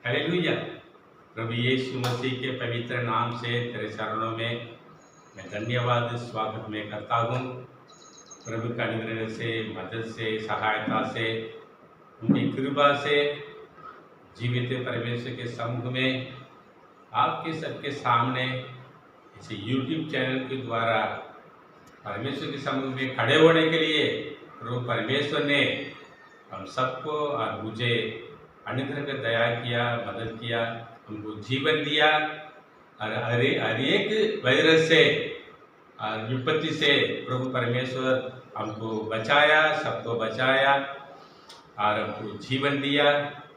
Hallelujah. प्रभु यीशु मसीह के पवित्र नाम से तेरे चरणों में मैं धन्यवाद स्वागत में करता हूँ। प्रभु का अनुग्रह से, मदद से, सहायता से, उनकी कृपा से जीवित परमेश्वर के सम्मुख में आपके सबके सामने इसे यूट्यूब चैनल के द्वारा परमेश्वर के सम्मुख में खड़े होने के लिए प्रभु परमेश्वर ने हम सबको और मुझे अनुग्रह कर दया किया, मदद किया, उनको जीवन दिया और हर एक वायरस से और विपत्ति से प्रभु परमेश्वर हमको बचाया, सबको बचाया और हमको जीवन दिया,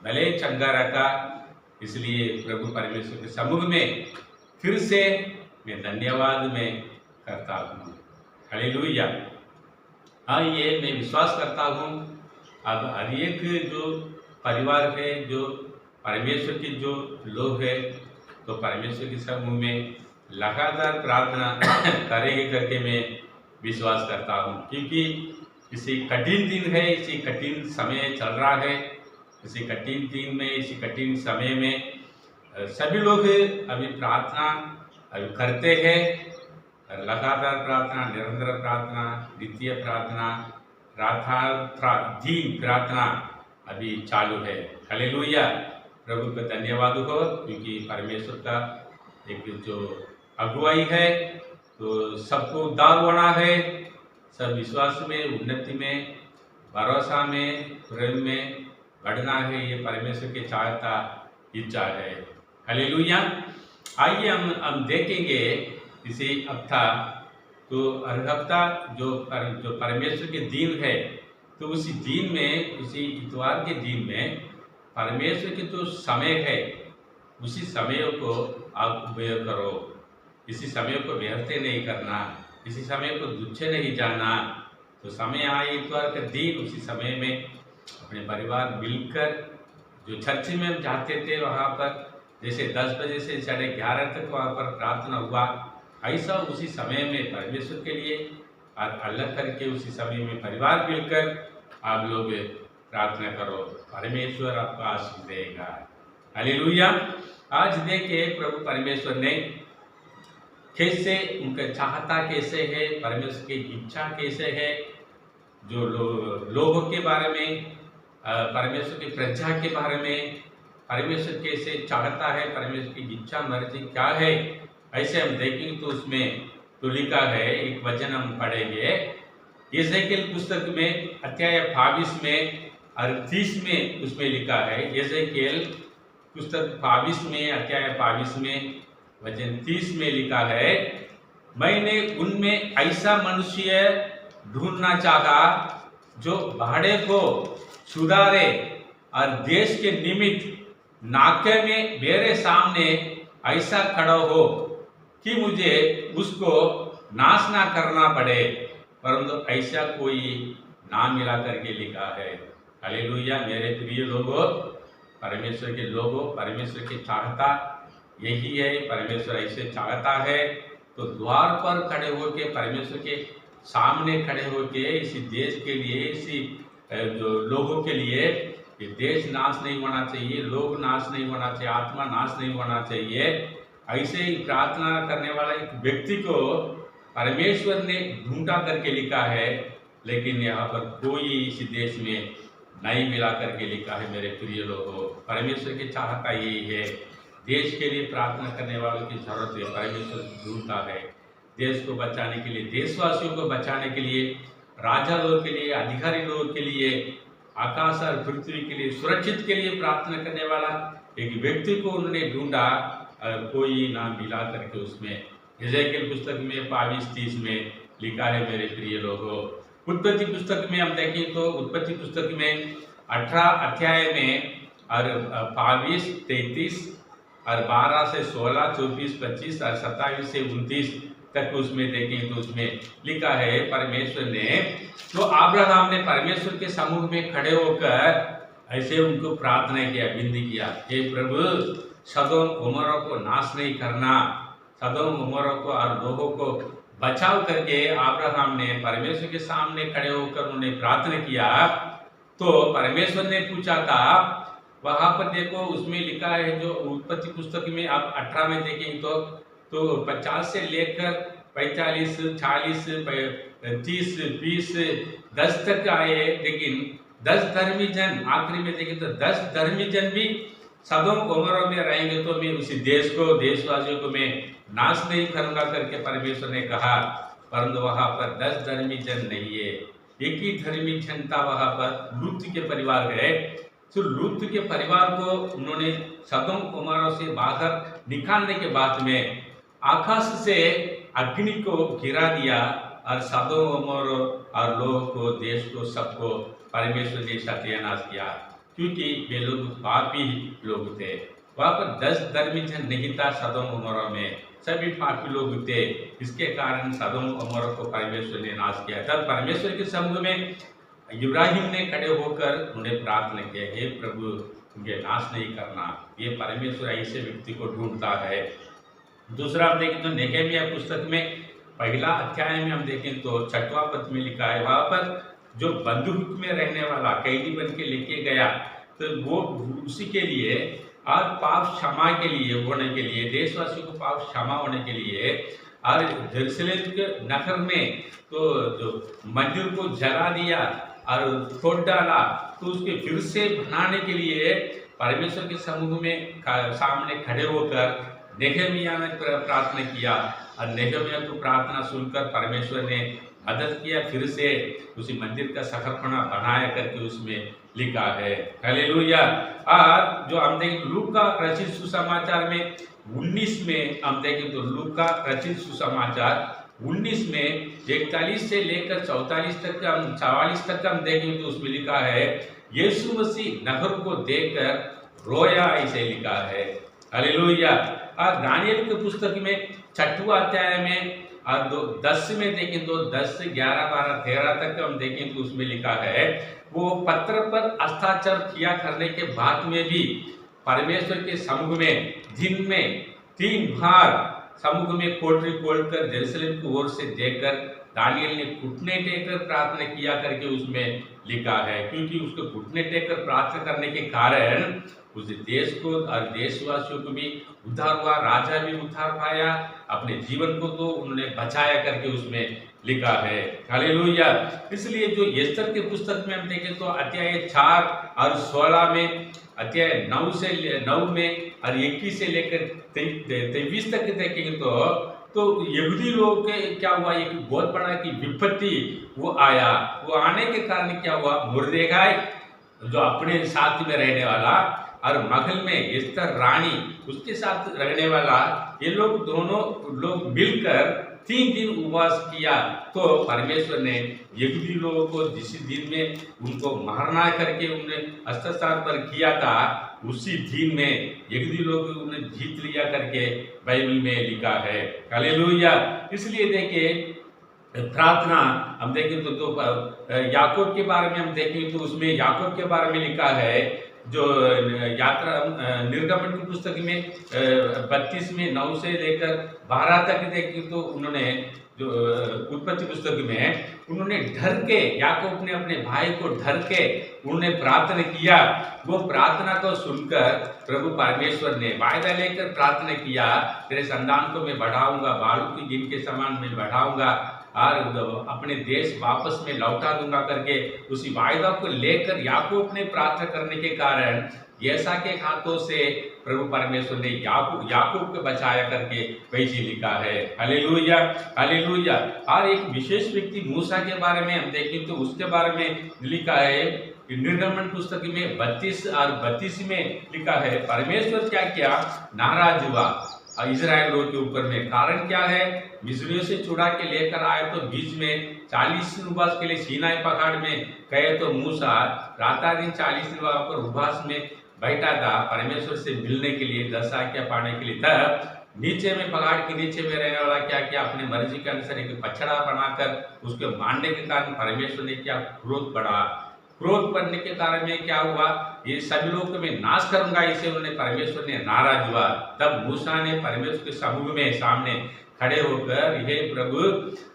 भले चंगा रखा। इसलिए प्रभु परमेश्वर के सम्मुख में फिर से मैं धन्यवाद में करता हूँ। हालेलुया। हाँ, ये मैं विश्वास करता हूँ अब हर एक जो परिवार है, जो परमेश्वर के जो लोग हैं, तो परमेश्वर के समूह में लगातार प्रार्थना करेंगे करके मैं विश्वास करता हूँ, क्योंकि इसी कठिन दिन है, इसी कठिन समय चल रहा है। इसी कठिन दिन में, इसी कठिन समय में सभी लोग अभी प्रार्थना अभी करते हैं। लगातार प्रार्थना, निरंतर प्रार्थना, नित्य प्रार्थना, दिन प्रार्थना अभी चालू है। हालेलुया। प्रभु का धन्यवाद हो, क्योंकि परमेश्वर का एक जो अगुवाई है तो सबको उद्धार होना है, सब विश्वास में, उन्नति में, भरोसा में, प्रेम में बढ़ना है। ये परमेश्वर के चाहता इच्छा है। हालेलुया। आइए हम देखेंगे इसी हफ्ता, तो हर हफ्ता जो परमेश्वर के दिन है, तो उसी दिन में, उसी इतवार के दिन में परमेश्वर के जो समय है, उसी समय को आप उपयोग करो। इसी समय को व्यर्थ नहीं करना, इसी समय को तुच्छ नहीं जाना। तो समय आए इतवार का दिन, उसी समय में अपने परिवार मिलकर, जो चर्च में हम जाते थे वहाँ पर जैसे 10 बजे से 11:30 तक वहाँ पर प्रार्थना हुआ, ऐसा उसी समय में परमेश्वर के लिए और अलग करके उसी समय में परिवार मिलकर आप लोग प्रार्थना करो, परमेश्वर आपको आशीष देगा। हालेलुया। आज देखिए प्रभु परमेश्वर ने कैसे, उनका चाहता कैसे है, परमेश्वर की इच्छा कैसे है, जो लोगों के बारे में, परमेश्वर की प्रजा के बारे में परमेश्वर कैसे चाहता है, परमेश्वर की इच्छा मर्जी क्या है, ऐसे हम देखेंगे। तो उसमें तो लिखा है, एक वचन हम पढ़ेंगे यहेजकेल पुस्तक में अध्याय 22 में और 30 में, उसमें लिखा है। यहेजकेल पुस्तक 22 में, अध्याय 22 में वचन 30 में लिखा है, मैंने उनमें ऐसा मनुष्य ढूंढना चाहा जो भाड़े को सुधारे और देश के निमित्त नाके में मेरे सामने ऐसा खड़ा हो कि मुझे उसको नाश ना करना पड़े, परंतु ऐसा कोई ना मिला करके लिखा है। हालेलुया। मेरे प्रिय लोगों, परमेश्वर के लोगों, परमेश्वर की चाहता यही है। परमेश्वर ऐसे चाहता है तो द्वार पर खड़े होके, परमेश्वर के सामने खड़े होके, इसी देश के लिए, इसी जो लोगों के लिए, ये देश नाश नहीं होना चाहिए, लोग नाश नहीं होना चाहिए, आत्मा नाश नहीं होना चाहिए, ऐसे ही प्रार्थना करने वाला एक व्यक्ति को परमेश्वर ने ढूंढा करके लिखा है। लेकिन यहाँ पर कोई इस देश में नहीं मिला करके लिखा है। मेरे प्रिय लोगों, परमेश्वर की चाहता यही है, देश के लिए प्रार्थना करने वालों की जरूरत है। परमेश्वर ढूंढता है देश को बचाने के लिए, देशवासियों को बचाने के लिए, राजा लोगों के लिए, अधिकारी लोगों के लिए, आकाश और पृथ्वी के लिए, सुरक्षित के लिए प्रार्थना करने वाला एक व्यक्ति को उन्होंने ढूंढा, कोई ना मिला करके उसमें यहेजकेल पुस्तक में 22-30 में लिखा है। मेरे प्रिय लोगों, उत्पत्ति पुस्तक में हम देखें तो उत्पत्ति पुस्तक में 18 अध्याय में और 22-33 और 12 से 16, 24, 25 और 27 से 29 तक उसमें देखें तो उसमें लिखा है, परमेश्वर ने, तो अब्राहम ने परमेश्वर के समूह में खड़े होकर ऐसे उनको प्रार्थना किया, विनती किया, हे प्रभु, सदोम उमरों को नाश नहीं करना, सदोम उमरों को और लोगों को बचाव करके अब्राहम ने परमेश्वर के सामने खड़े होकर उन्होंने प्रार्थना किया। तो परमेश्वर ने पूछा था, वहां पर देखो उसमें लिखा है, जो उत्पत्ति पुस्तक में आप 18 में देखें तो 50 से लेकर 45, 40, 30, 20, 10 तक आए, लेकिन 10 धर्मी जन आखिरी में देखें तो 10 धर्मी जन भी सदोम गोमोरा में रहेंगे तो मैं उसी देश को, देशवासियों को मैं नाश नहीं करूंगा करके परमेश्वर ने कहा। परंतु वहां पर 10 धर्मी जन नहीं है, एक ही धर्मी जन था वहां पर। लूत के परिवार गए, तो लूत के परिवार को उन्होंने सदोम गोमोरा से बाहर निकालने के बाद में आकाश से अग्नि को गिरा दिया और सदोम गोमोरा और लोगों को, देश को, सबको परमेश्वर ने सत्यानाश किया, क्योंकि वे लोग पापी लोग थे। वहां पर 10 धर्मी जन नहीं था सदोम गोमोरा में, सभी पापी लोग थे। इसके कारण सदोम गोमोरा को परमेश्वर ने नाश किया। तब परमेश्वर के समूह में इब्राहिम ने खड़े होकर उन्हें प्रार्थना किया, हे प्रभु उनके नाश नहीं करना। ये परमेश्वर ऐसे व्यक्ति को ढूंढता है। दूसरा हम देखें तो नेहेमिया पुस्तक में पहला अध्याय में हम देखें तो 6वां पद में लिखा है, वहां पर जो बंदूक में रहने वाला कैदी बन के लेके गया, तो वो उसी के लिए और पाप क्षमा के लिए होने के लिए, देशवासियों को पाप क्षमा होने के लिए, और यरूशलेम के नगर में तो जो मंदिर को जला दिया और तोड़ डाला, तो उसके फिर से बनाने के लिए परमेश्वर के समूह में सामने खड़े होकर नेहेमिया ने प्रार्थना किया। और नेहेमिया को प्रार्थना सुनकर परमेश्वर ने मदद किया, फिर से उसी मंदिर का सखरपना बनाया करके उसमें लिखा है। हालेलुया। और जो हम देखें लूका रचित सुसमाचार में 19 में हम देखें तो लूका रचित सुसमाचार 19 में 41 से लेकर 44 तक हम देखें तो उसमें लिखा है, यीशु मसीह नगर को देखकर रोया, ऐसे लिखा है। हालेलुया। और दानियल की पुस्तक में 6वां अध्याय में और 10 में देखें तो 10 से 11, 12, 13 तक हम देखें तो उसमें लिखा है, वो पत्र पर हस्ताक्षर किया करने के बाद में भी परमेश्वर के समूह में दिन में 3 बार समूह में कोठरी खोलकर यरूशलेम की ओर से देखकर दानियल ने घुटने टेकर प्रार्थना किया करके उसमें लिखा है। क्योंकि उसको घुटने टेकर प्रार्थना करने के कारण उस देश को और देशवासियों को भी उद्धार हुआ, राजा भी उद्धार पाया, अपने जीवन को तो उन्होंने बचाया करके उसमें लिखा है। हालेलुया। इसलिए जो एस्तर के पुस्तक में हम देखें तो अध्याय 4 और 16 में, अध्याय 9 में और 21 से लेकर 23 तक देखेंगे तो यहूदी लोगों के क्या हुआ, एक बहुत बड़ा की विपत्ति वो आया। वो आने के कारण क्या हुआ, मुर्देखाई जो अपने साथ में रहने वाला और महल में एस्तर रानी उसके साथ रहने वाला, ये लोग दोनों लोग मिलकर 3 दिन उपवास किया। तो परमेश्वर ने यहूदी लोगों को जिस दिन में उनको मारना करके उन्हें हस्ताक्षर पर किया था, उसी दिन में यहूदी लोग उन्हें जीत लिया करके बाइबल में लिखा है। हालेलुया। इसलिए देखिए प्रार्थना हम देखें तो याकूब के बारे में हम देखें तो उसमें याकूब के बारे में लिखा है, जो यात्रा निर्गमन की पुस्तक में 32 में 9 से लेकर 12 तक देखें तो उन्होंने जो उत्पत्ति पुस्तक में उन्होंने डर के, याकूब ने अपने भाई को डर के उन्होंने प्रार्थना किया। वो प्रार्थना को सुनकर प्रभु परमेश्वर ने वायदा लेकर प्रार्थना किया, तेरे संतान को मैं बढ़ाऊंगा, बालू की गिन के समान मैं बढ़ाऊंगा और अपने देश वापस में लौटा दूंगा करके उसी वायदा को लेकर याकूब ने प्रार्थना करने के कारण ऐसा के हाथों से प्रभु परमेश्वर ने याकूब को बचाया करके वैसे लिखा है। Hallelujah, hallelujah. और एक विशेष व्यक्ति मूसा के बारे में हम देखें तो उसके बारे में लिखा है निर्गमन पुस्तक में 32 और 32 में लिखा है, परमेश्वर क्या किया, नाराज हुआ इजराइल लोगों के ऊपर में। कारण क्या है, मिस्रियों से छुड़ा के लेकर आए तो बीच में 40 दिन उपवास के लिए सीनाई पहाड़ में गए, तो मूसा रात दिन 40 दिन वहां पर उपवास में बैठा था परमेश्वर से मिलने के लिए, 10 आज्ञा पाने के लिए। तब नीचे में पहाड़ के नीचे में रहने वाला क्या किया, अपने मर्जी के अनुसार एक पछड़ा बनाकर उसके मारने के कारण परमेश्वर ने क्या क्रोध बढ़ा। क्रोध बढ़ने के कारण में क्या हुआ, ये सभी लोगों को मैं नाश करूंगा, इसे उन्होंने परमेश्वर ने नाराज हुआ। तब मूसा ने परमेश्वर के समूह में सामने खड़े होकर, हे प्रभु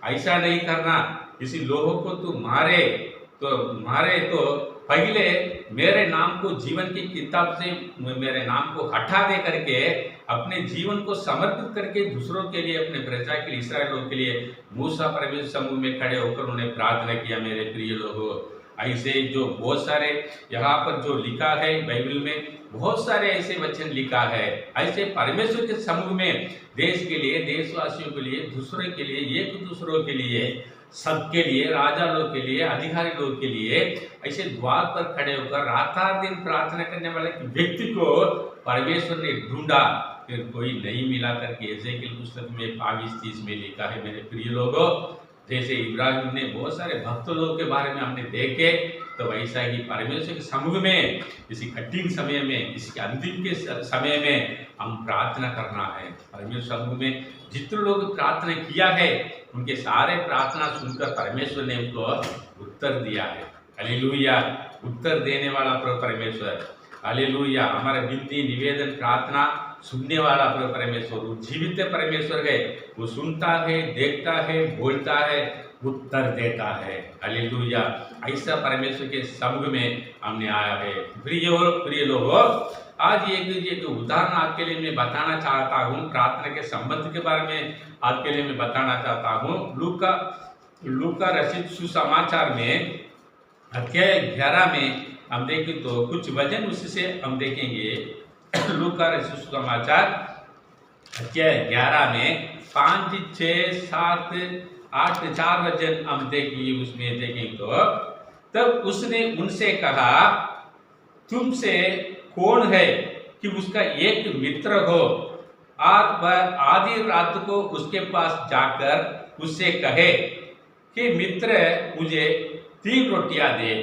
ऐसा नहीं करना, किसी लोगों को तू मारे तो मारे तो पहले मेरे नाम को जीवन की किताब से मेरे नाम को हटा दे करके अपने जीवन को समर्पित करके दूसरों के लिए, अपने प्रजा के लिए, इस्राएलियों के लिए मूसा परमेश्वर समूह में खड़े होकर उन्हें प्रार्थना किया। मेरे प्रिय लोगों, ऐसे जो बहुत सारे यहाँ पर जो लिखा है बाइबल में, बहुत सारे ऐसे वचन लिखा है, ऐसे परमेश्वर के समूह में देश के लिए, देशवासियों के लिए, दूसरों के लिए, एक दूसरों के लिए, सबके लिए, राजा लोग के लिए, अधिकारी लोग के लिए ऐसे द्वार पर खड़े होकर रात दिन प्रार्थना करने वाले व्यक्ति को परमेश्वर ने ढूंढा, फिर कोई नहीं मिला करके एजेकिएल पुस्तक में 22:30 में लिखा है। मेरे प्रिय लोगों, जैसे इब्राहिम ने बहुत सारे भक्त लोगों के बारे में हमने देखे, तो वैसा ही परमेश्वर के समूह में इसी कठिन समय में, इसके अंतिम के समय में हम प्रार्थना करना है। परमेश्वर समूह में जितने लोग प्रार्थना किया है, उनके सारे प्रार्थना सुनकर परमेश्वर ने उनको उत्तर दिया है। हालेलुया, उत्तर देने वाला प्रभु परमेश्वर, हालेलुया। हमारे विनती, निवेदन, प्रार्थना सुनने वाला प्रभु परमेश्वर, वो जीवित परमेश्वर है, वो सुनता है, देखता है, बोलता है, उत्तर देता है। हालेलुया, ऐसा परमेश्वर के समूह में हमने आया है। प्रिय लोगों, आज एक उदाहरण आपके लिए मैं बताना चाहता हूँ, प्रार्थना के संबंध के बारे में आपके लिए मैं बताना चाहता हूँ। लूका रचित सुसमाचार में अध्याय 11 में हम देखें तो कुछ वचन उससे हम देखेंगे। लूका रचित सुसमाचार अध्याय 11 में 5, 6, 7, 8, 4 वचन हम देखेंगे। उसमें देखें तो तब उसने उनसे कहा, तुमसे कौन है कि उसका एक मित्र हो और वह आधी रात को उसके पास जाकर उससे कहे कि मित्र, मुझे 3 रोटियां दे,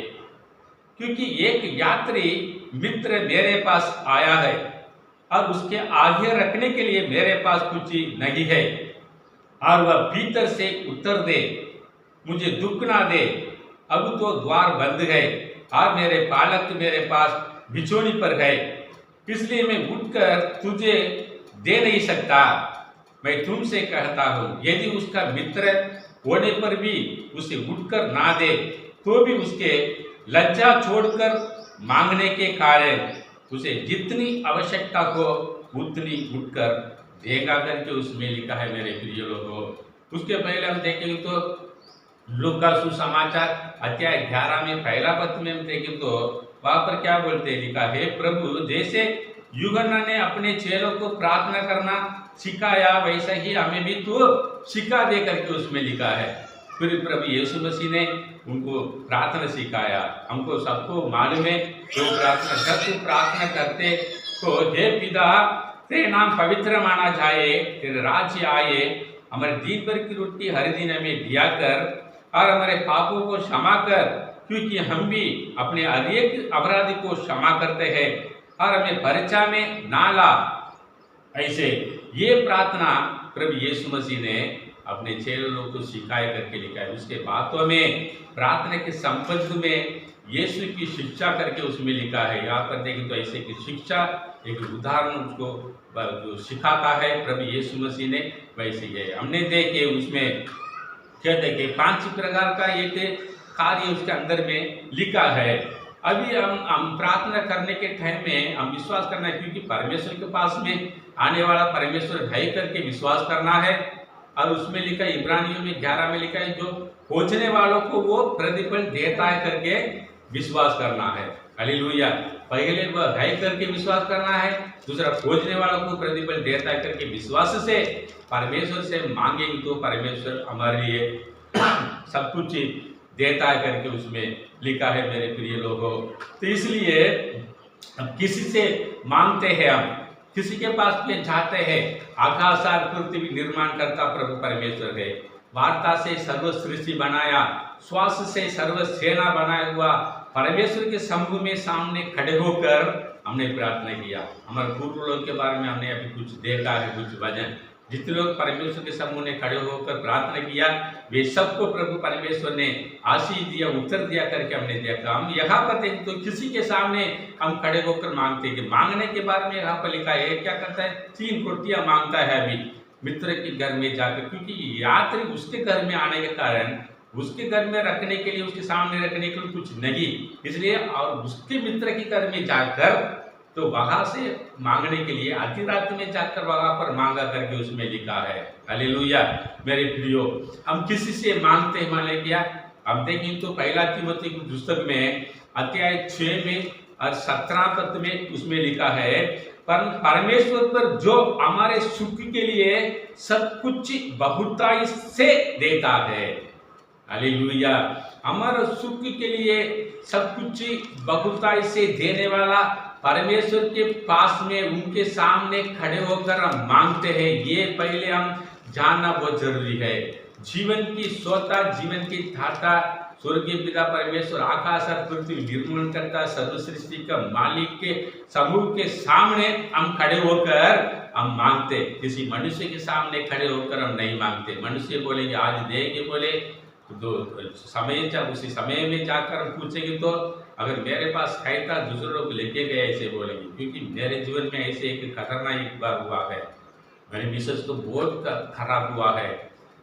क्योंकि एक यात्री मित्र मेरे पास आया है और उसके आगे रखने के लिए मेरे पास कुछ नहीं है, और वह भीतर से उत्तर दे, मुझे दुख ना दे, अब तो द्वार बंद है और मेरे बालक मेरे पास बिछोनी पर है, इसलिए मैं उठकर तुझे दे नहीं सकता। मैं तुमसे कहता हूँ, यदि उसका मित्र होने पर भी उसे उठकर ना दे, तो भी उसके लज्जा छोड़कर मांगने के कारण उसे जितनी आवश्यकता हो उतनी उठकर देगा करके उसमें लिखा है। मेरे प्रिय लोगों, उसके पहले हम देखेंगे तो लूका सुसमाचार अध्याय 11 में पहला पद में हम देखें तो वहां पर क्या बोलते हैं, लिखा है, प्रभु जैसे यूहन्ना ने अपने चेलों को प्रार्थना करना सिखाया, वैसा ही हमें भी तो सिखा दे करके उसमें लिखा है। फिर प्रभु यीशु मसीह ने उनको प्रार्थना सिखाया। हमको सबको मालूम है, जो प्रार्थना करते तो हे पिता, तेरे नाम पवित्र माना जाए, तेरे राज्य आए, हमारे दिन भर की रोटी हर दिन हमें दिया कर और हमारे पापों को क्षमा कर, क्योंकि हम भी अपने हर एक अपराधी को क्षमा करते हैं, और हमें परीक्षा में ना ला। ऐसे ये प्रार्थना प्रभु यीशु मसीह ने अपने चेलों को सिखाया करके लिखा है। उसके बाद तो हमें प्रार्थना के संबंध में यीशु की शिक्षा करके उसमें लिखा है। यहाँ पर देखें तो ऐसे की शिक्षा, एक उदाहरण उसको जो सिखाता है प्रभु यीशु मसीह ने, वैसे ही हमने देखे उसमें क्या देखे 5 प्रकार का एक कार्य उसके अंदर में लिखा है। अभी हम प्रार्थना करने के टाइम में हम विश्वास करना है, क्योंकि परमेश्वर के पास में आने वाला परमेश्वर है करके विश्वास करना है। और उसमें लिखा है, इब्रानियों में 11 में लिखा है, जो खोजने वालों को वो प्रतिफल देता है करके विश्वास करना है। हालेलुया, पहले वह है करके विश्वास करना है, दूसरा खोजने वालों को प्रतिफल देता है करके विश्वास से परमेश्वर से मांगेंगे तो परमेश्वर हमारे लिए सब कुछ देता है करके उसमें लिखा है। मेरे प्रिय लोगों, तो इसलिए किसी से मांगते हैं, हम किसी के पास में जाते हैं, आकाश और पृथ्वी निर्माण करता प्रभु परमेश्वर है। वार्ता से सर्व सृष्टि बनाया, श्वास से सर्व सेना बनाया हुआ परमेश्वर के समूह में सामने खड़े होकर हमने प्रार्थना किया। हमारे पूर्व लोग के बारे में हमने अभी कुछ देखा है, कुछ वचन, जितने लोग परमेश्वर के समूह ने खड़े होकर प्रार्थना किया, वे सबको प्रभु परमेश्वर ने आशीष दिया, उत्तर दिया करके हमने देखा। हम यहाँ पर देखें तो किसी के सामने हम खड़े होकर मांगते हैं। मांगने के बारे में यहाँ पर लिखा है, क्या करता है, 3 रोटियां मांगता है अभी मित्र के घर में जाकर, क्योंकि यात्री उसके घर में आने के कारण उसके घर में रखने के लिए, उसके सामने रखने के लिए कुछ नहीं, इसलिए और उसके मित्र के घर में जाकर तो वहां से मांगने के लिए आधी रात में जाकर वहां पर मांगा करके उसमें लिखा है। हालेलुया। मेरे प्रियो, हम किसी से मांगते हैं माने क्या? हम देखें तो पहला तीमुथियुस की पुस्तक में अध्याय 6 में और 17 पद में उसमें लिखा है, पर परमेश्वर पर जो हमारे सुख के लिए सब कुछ बहुताई से देता है। हालेलुया। हमारे सुख के लिए सब कुछ बहुताई से देने वाला परमेश्वर के पास में उनके सामने खड़े होकर हम मांगते हैं, ये पहले हम जानना बहुत जरूरी है। जीवन की सोता, जीवन की धाता स्वर्गीय पिता परमेश्वर आकाश और पृथ्वी निर्माण करता सर्व सृष्टि का मालिक के समूह के सामने हम खड़े होकर हम मांगते, किसी मनुष्य के सामने खड़े होकर हम नहीं मांगते। मनुष्य बोलेंगे आज देंगे, बोले तो समय जब उसी समय में जाकर हम पूछेंगे तो अगर मेरे पास है था दूसरे लोग लेके गए ऐसे बोलेंगे, क्योंकि मेरे जीवन में ऐसे एक खतरनाक एक बार हुआ है। मेरे मिसेस तो बहुत खराब हुआ है।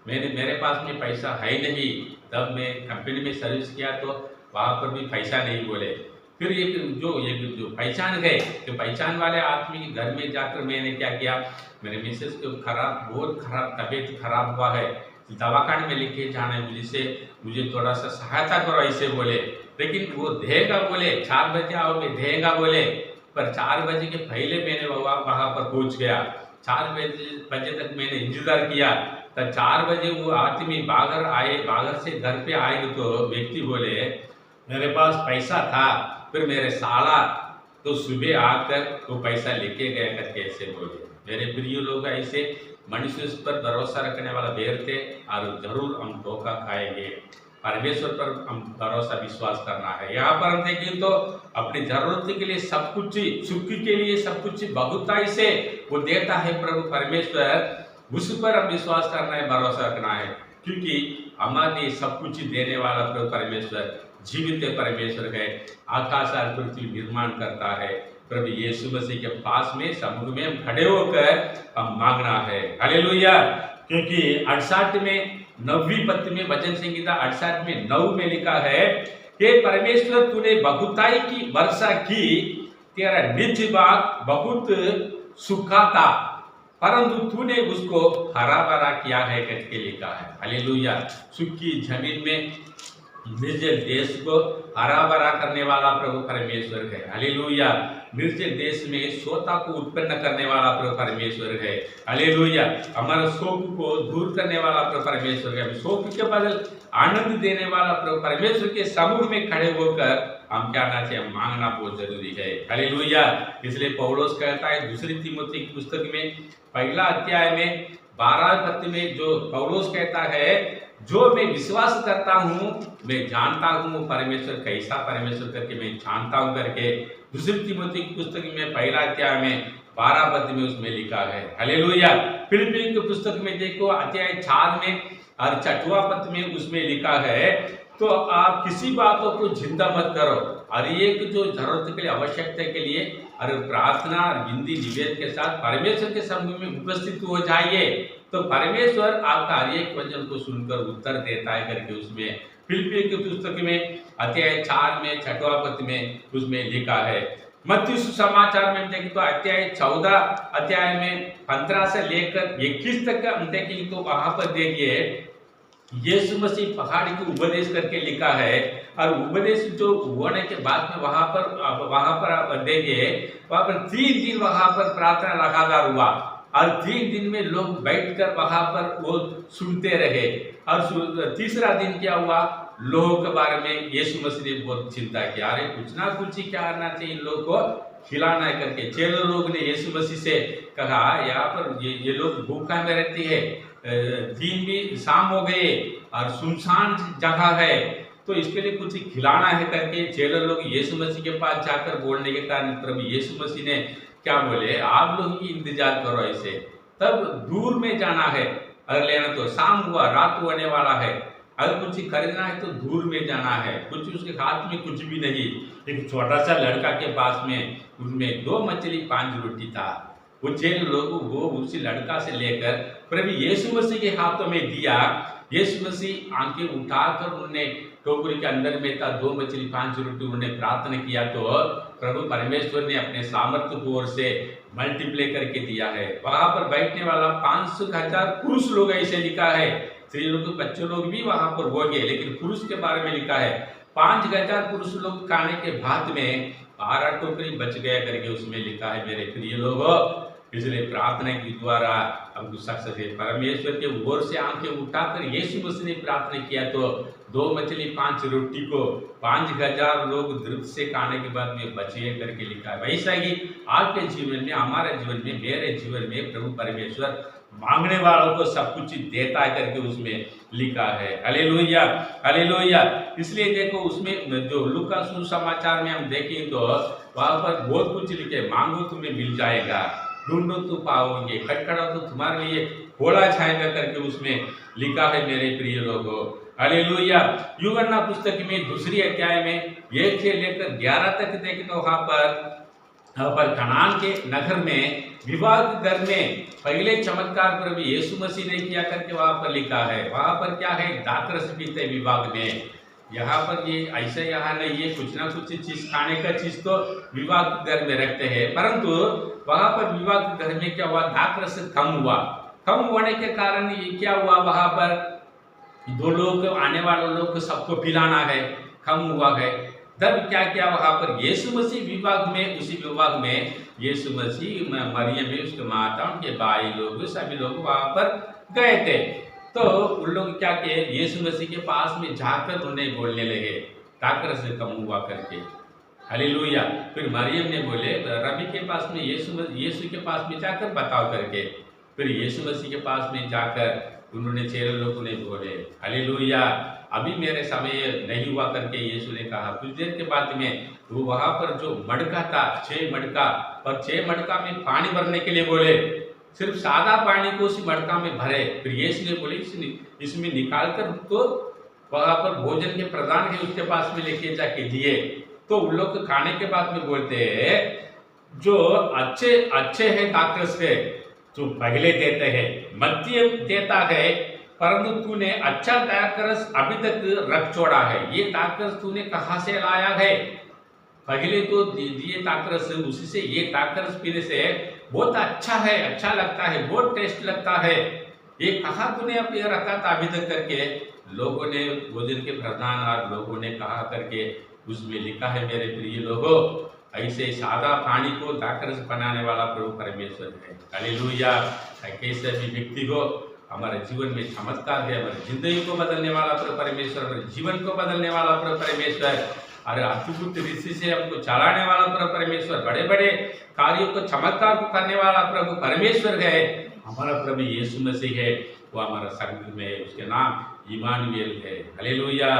मेरे पास में पैसा है नहीं, तब मैं कंपनी में सर्विस किया तो वहाँ पर भी पैसा नहीं बोले। फिर एक जो पहचान गए, तो पहचान वाले आदमी के घर में जाकर मैंने क्या किया, मेरे मिसेस को बहुत खराब तबीयत खराब हुआ है, दवाखाने में लेके जाना है, मुझे थोड़ा सा सहायता करो ऐसे बोले। लेकिन वो देगा बोले, 4 बजे आओगे देगा बोले, पर 4 बजे के पहले मैंने वहाँ पर पहुँच गया। 4 बजे तक मैंने इंतजार किया, तब 4 बजे वो आदमी बागर से घर पे आएंगे तो व्यक्ति बोले मेरे पास पैसा था, फिर मेरे साला तो सुबह आकर वो पैसा लेके गए करके ऐसे बोले। मेरे प्रिय लोग, ऐसे मनुष्य पर भरोसा रखने वाला बेर थे और जरूर हम धोखा खाएंगे। परमेश्वर पर हम भरोसा विश्वास करना है। यहाँ पर हम देखें तो अपनी जरूरत के लिए सब कुछ, सुख के लिए सब कुछ बहुताई से वो देता है प्रभु परमेश्वर, उस पर हम विश्वास करना है, भरोसा रखना है, क्योंकि हमारे लिए सब कुछ देने वाला प्रभु परमेश्वर जीवित परमेश्वर है, आकाश और पृथ्वी निर्माण करता है। प्रभु यीशु मसीह के पास में समुद्र में हम खड़े होकर हम मांगना है। हालेलुया। क्योंकि 68 में 9वीं पद में वचन संहिता 68 में 9 में लिखा है कि परमेश्वर तूने बहुताई की वर्षा की, तेरा निज बाग बहुत सूखा था, परंतु तूने उसको हरा भरा किया है करके लिखा है। हालेलुया। सूखी जमीन में निर्जल देश को हरा भरा करने वाला प्रभु परमेश्वर है। हालेलुया। निर्जल देश में सोता को उत्पन्न करने वाला प्रभु परमेश्वर है। हालेलुया। हमारा शोक को दूर करने वाला प्रभु परमेश्वर है। शोक के बदल आनंद देने वाला प्रभु परमेश्वर के समूह में खड़े होकर हम क्या करना चाहिए, मांगना बहुत जरूरी है। हालेलुया। इसलिए पौलुस कहता है दूसरी तीमुथियुस की पुस्तक में 1 अध्याय में 12 पद में जो पौलुस कहता है, जो मैं विश्वास करता हूँ, मैं जानता हूँ परमेश्वर कैसा परमेश्वर करके मैं जानता हूँ करके दूसरी तीमुथियुस की पुस्तक में 1 अध्याय में 12 पद में उसमें लिखा है। हालेलुया। फिलिप्पियों की पुस्तक में देखो अध्याय 4 में और 6वां पद में उसमें लिखा है, तो आप किसी बातों को चिंता मत करो, और एक जो जरूरत के लिए, आवश्यकता के लिए और प्रार्थना और विनती निवेदन के साथ परमेश्वर के समूह में उपस्थित हो जाइए, तो परमेश्वर आपका हर एक वचन को सुनकर उत्तर देता है करके उसमें फिलिप्पियों की पुस्तक में अध्याय 4 में 6वां पद में उसमें लिखा है। मत्ती सुसमाचार में देखें तो अध्याय 14 अध्याय में 15 से लेकर 21 तक हम देखेंगे तो वहां पर देखिए यीशु मसीह पहाड़ की उपदेश करके लिखा है, और उपदेश जो होने के बाद में वहां पर आप देखिए वहां पर 3 दिन वहां पर प्रार्थना लगातार हुआ, और 3 दिन में लोग बैठकर वहां पर वो सुनते रहे। और तीसरा दिन क्या हुआ, लोगों के बारे में यीशु मसीह ने बहुत चिंता की, अरे कुछ ना कुछ ही क्या करना चाहिए, इन लोगों को खिलाना है करके। चेले लोग ने यीशु मसीह से कहा, यहाँ पर ये लोग भूखा में रहती है, दिन भी शाम हो गए और सुनसान जगह है, तो इसके लिए कुछ खिलाना है करके चेले लोग यीशु मसीह के पास जाकर बोलने के कारण प्रभु यीशु मसीह ने क्या बोले, आप लोग ही इंतजार करो ऐसे, तब दूर में जाना है, अगर लेना तो शाम हुआ, रात होने वाला है, अगर कुछ खरीदना है तो दूर में जाना है, कुछ उसके हाथ में कुछ भी नहीं। एक छोटा सा लड़का के पास में उसमें 2 मछली 5 रोटी था, वो चेले लोग वो उसी लड़का से लेकर प्रभु यीशु मसीह के हाथों में दिया, यीशु मसीह आंखें उठाकर उन्होंने टोकरी के अंदर में था 2 मछली 5 रोटी, उन्होंने प्रार्थना किया तो प्रभु परमेश्वर ने अपने सामर्थ्य की ओर से मल्टीप्लाई करके दिया है। वहां पर बैठने वाला 500,000 पुरुष लोग ऐसे लिखा है, स्त्री लोग बच्चे लोग भी वहां पर हो गए, लेकिन पुरुष के बारे में लिखा है 5,000 पुरुष लोग खाने के बाद में 12 टोकरी बच गया करके उसमें लिखा है मेरे प्रिय लोगों। इसलिए प्रार्थना के द्वारा हमको सक्सेस है। परमेश्वर के ओर से आंखें उठाकर यीशु मसीह ने प्रार्थना किया तो 2 मछली 5 रोटी को 5,000 लोग तृप्ति से खाने के बाद में बचे करके लिखा है। वैसा ही आपके जीवन में, हमारे जीवन में, मेरे जीवन में प्रभु परमेश्वर मांगने वालों को सब कुछ देता है करके उसमें लिखा है। Hallelujah, hallelujah. इसलिए देखो उसमें जो लूका सुसमाचार में हम देखें तो वहां पर बहुत कुछ लिखे, मांगो तुम्हें मिल जाएगा, ढूंढो तो पाओगे, खटखटाओ तो तुम्हारे लिए खोला जाएगा करके उसमें लिखा है मेरे प्रिय लोगों। हालेलुया। यूहन्ना पुस्तक में 2 अध्याय में 1 से लेकर 11 तक देखें तो वहां पर कनान के नगर में विवाह घर में पहले चमत्कार प्रभु यीशु मसीह ने किया करके वहां पर लिखा है। वहां पर क्या है, दाखरस पीते विवाह में। यहाँ पर ये ऐसे यहाँ नहीं, ये कुछ ना कुछ चीज खाने का चीज तो विवाह घर में रखते हैं, परंतु वहां पर विवाह घर में क्या हुआ, दाखरस कम हुआ। कम होने के कारण ये क्या हुआ, वहां पर 2 लोग आने वाले लोग को सबको पिलाना है, कम हुआ है। तब क्या किया, वहां पर यीशु मसीह विवाह में, उसी विवाह में यीशु मसीह, मरियम में उसके माता, उनके भाई लोग, सभी लोग वहां पर गए थे। तो उन लोग क्या किए, यीशु मसीह के पास में जाकर उन्हें बोलने लगे दाखरस से कम हुआ करके। हालेलुया। फिर मरियम ने बोले रबी के पास में, यीशु के पास में जाकर बताओ करके। फिर यीशु मसीह के पास में जाकर उन्होंने चेले लोगों ने बोले हालेलुया, अभी मेरे समय नहीं हुआ करके यीशु ने कहा। कुछ देर के बाद में वो वहां पर जो मटका था, 6 मटका, और 6 मटका में पानी भरने के लिए बोले, सिर्फ सादा पानी को उसी मटका में भरे। फिर यीशु ने बोले इसमें निकाल कर तो वहां पर भोजन के प्रदान है उसके पास में लेके जाके दिए। तो उन लोग खाने के बाद में बोलते हैं जो अच्छे हैं दाखरस के, जो पहले देते हैं, मध्यम देता है, परंतु तूने अच्छा दाखरस अभी तक रख छोड़ा है। ये दाखरस तूने कहाँ से लाया है? पहले तो दिए दाखरस, उसी से ये दाखरस पीने से बहुत अच्छा है, अच्छा लगता है, बहुत टेस्ट लगता है। ये कहाँ तूने अब ये रखा था अभी तक करके लोगों ने, भोजन के प्रधान और लोगों ने कहा करके उसमें लिखा है मेरे प्रिय लोगों। ऐसे सादा पानी को दाखरस बनाने वाला प्रभु परमेश्वर है। हालेलुया। कैसे भी व्यक्ति को हमारे जीवन में चमत्कार है, हमारे जिंदगी को बदलने वाला प्रभु परमेश्वर, हमारे जीवन को बदलने वाला प्रभु परमेश्वर, अरे अद्भुत रीति से हमको चलाने वाला प्रभु परमेश्वर, बड़े बड़े कार्यों को, चमत्कार को करने वाला प्रभु परमेश्वर है। हमारा प्रभु यीशु मसीह है, वो हमारा संग में, उसके नाम इमानुएल है। हालेलुया।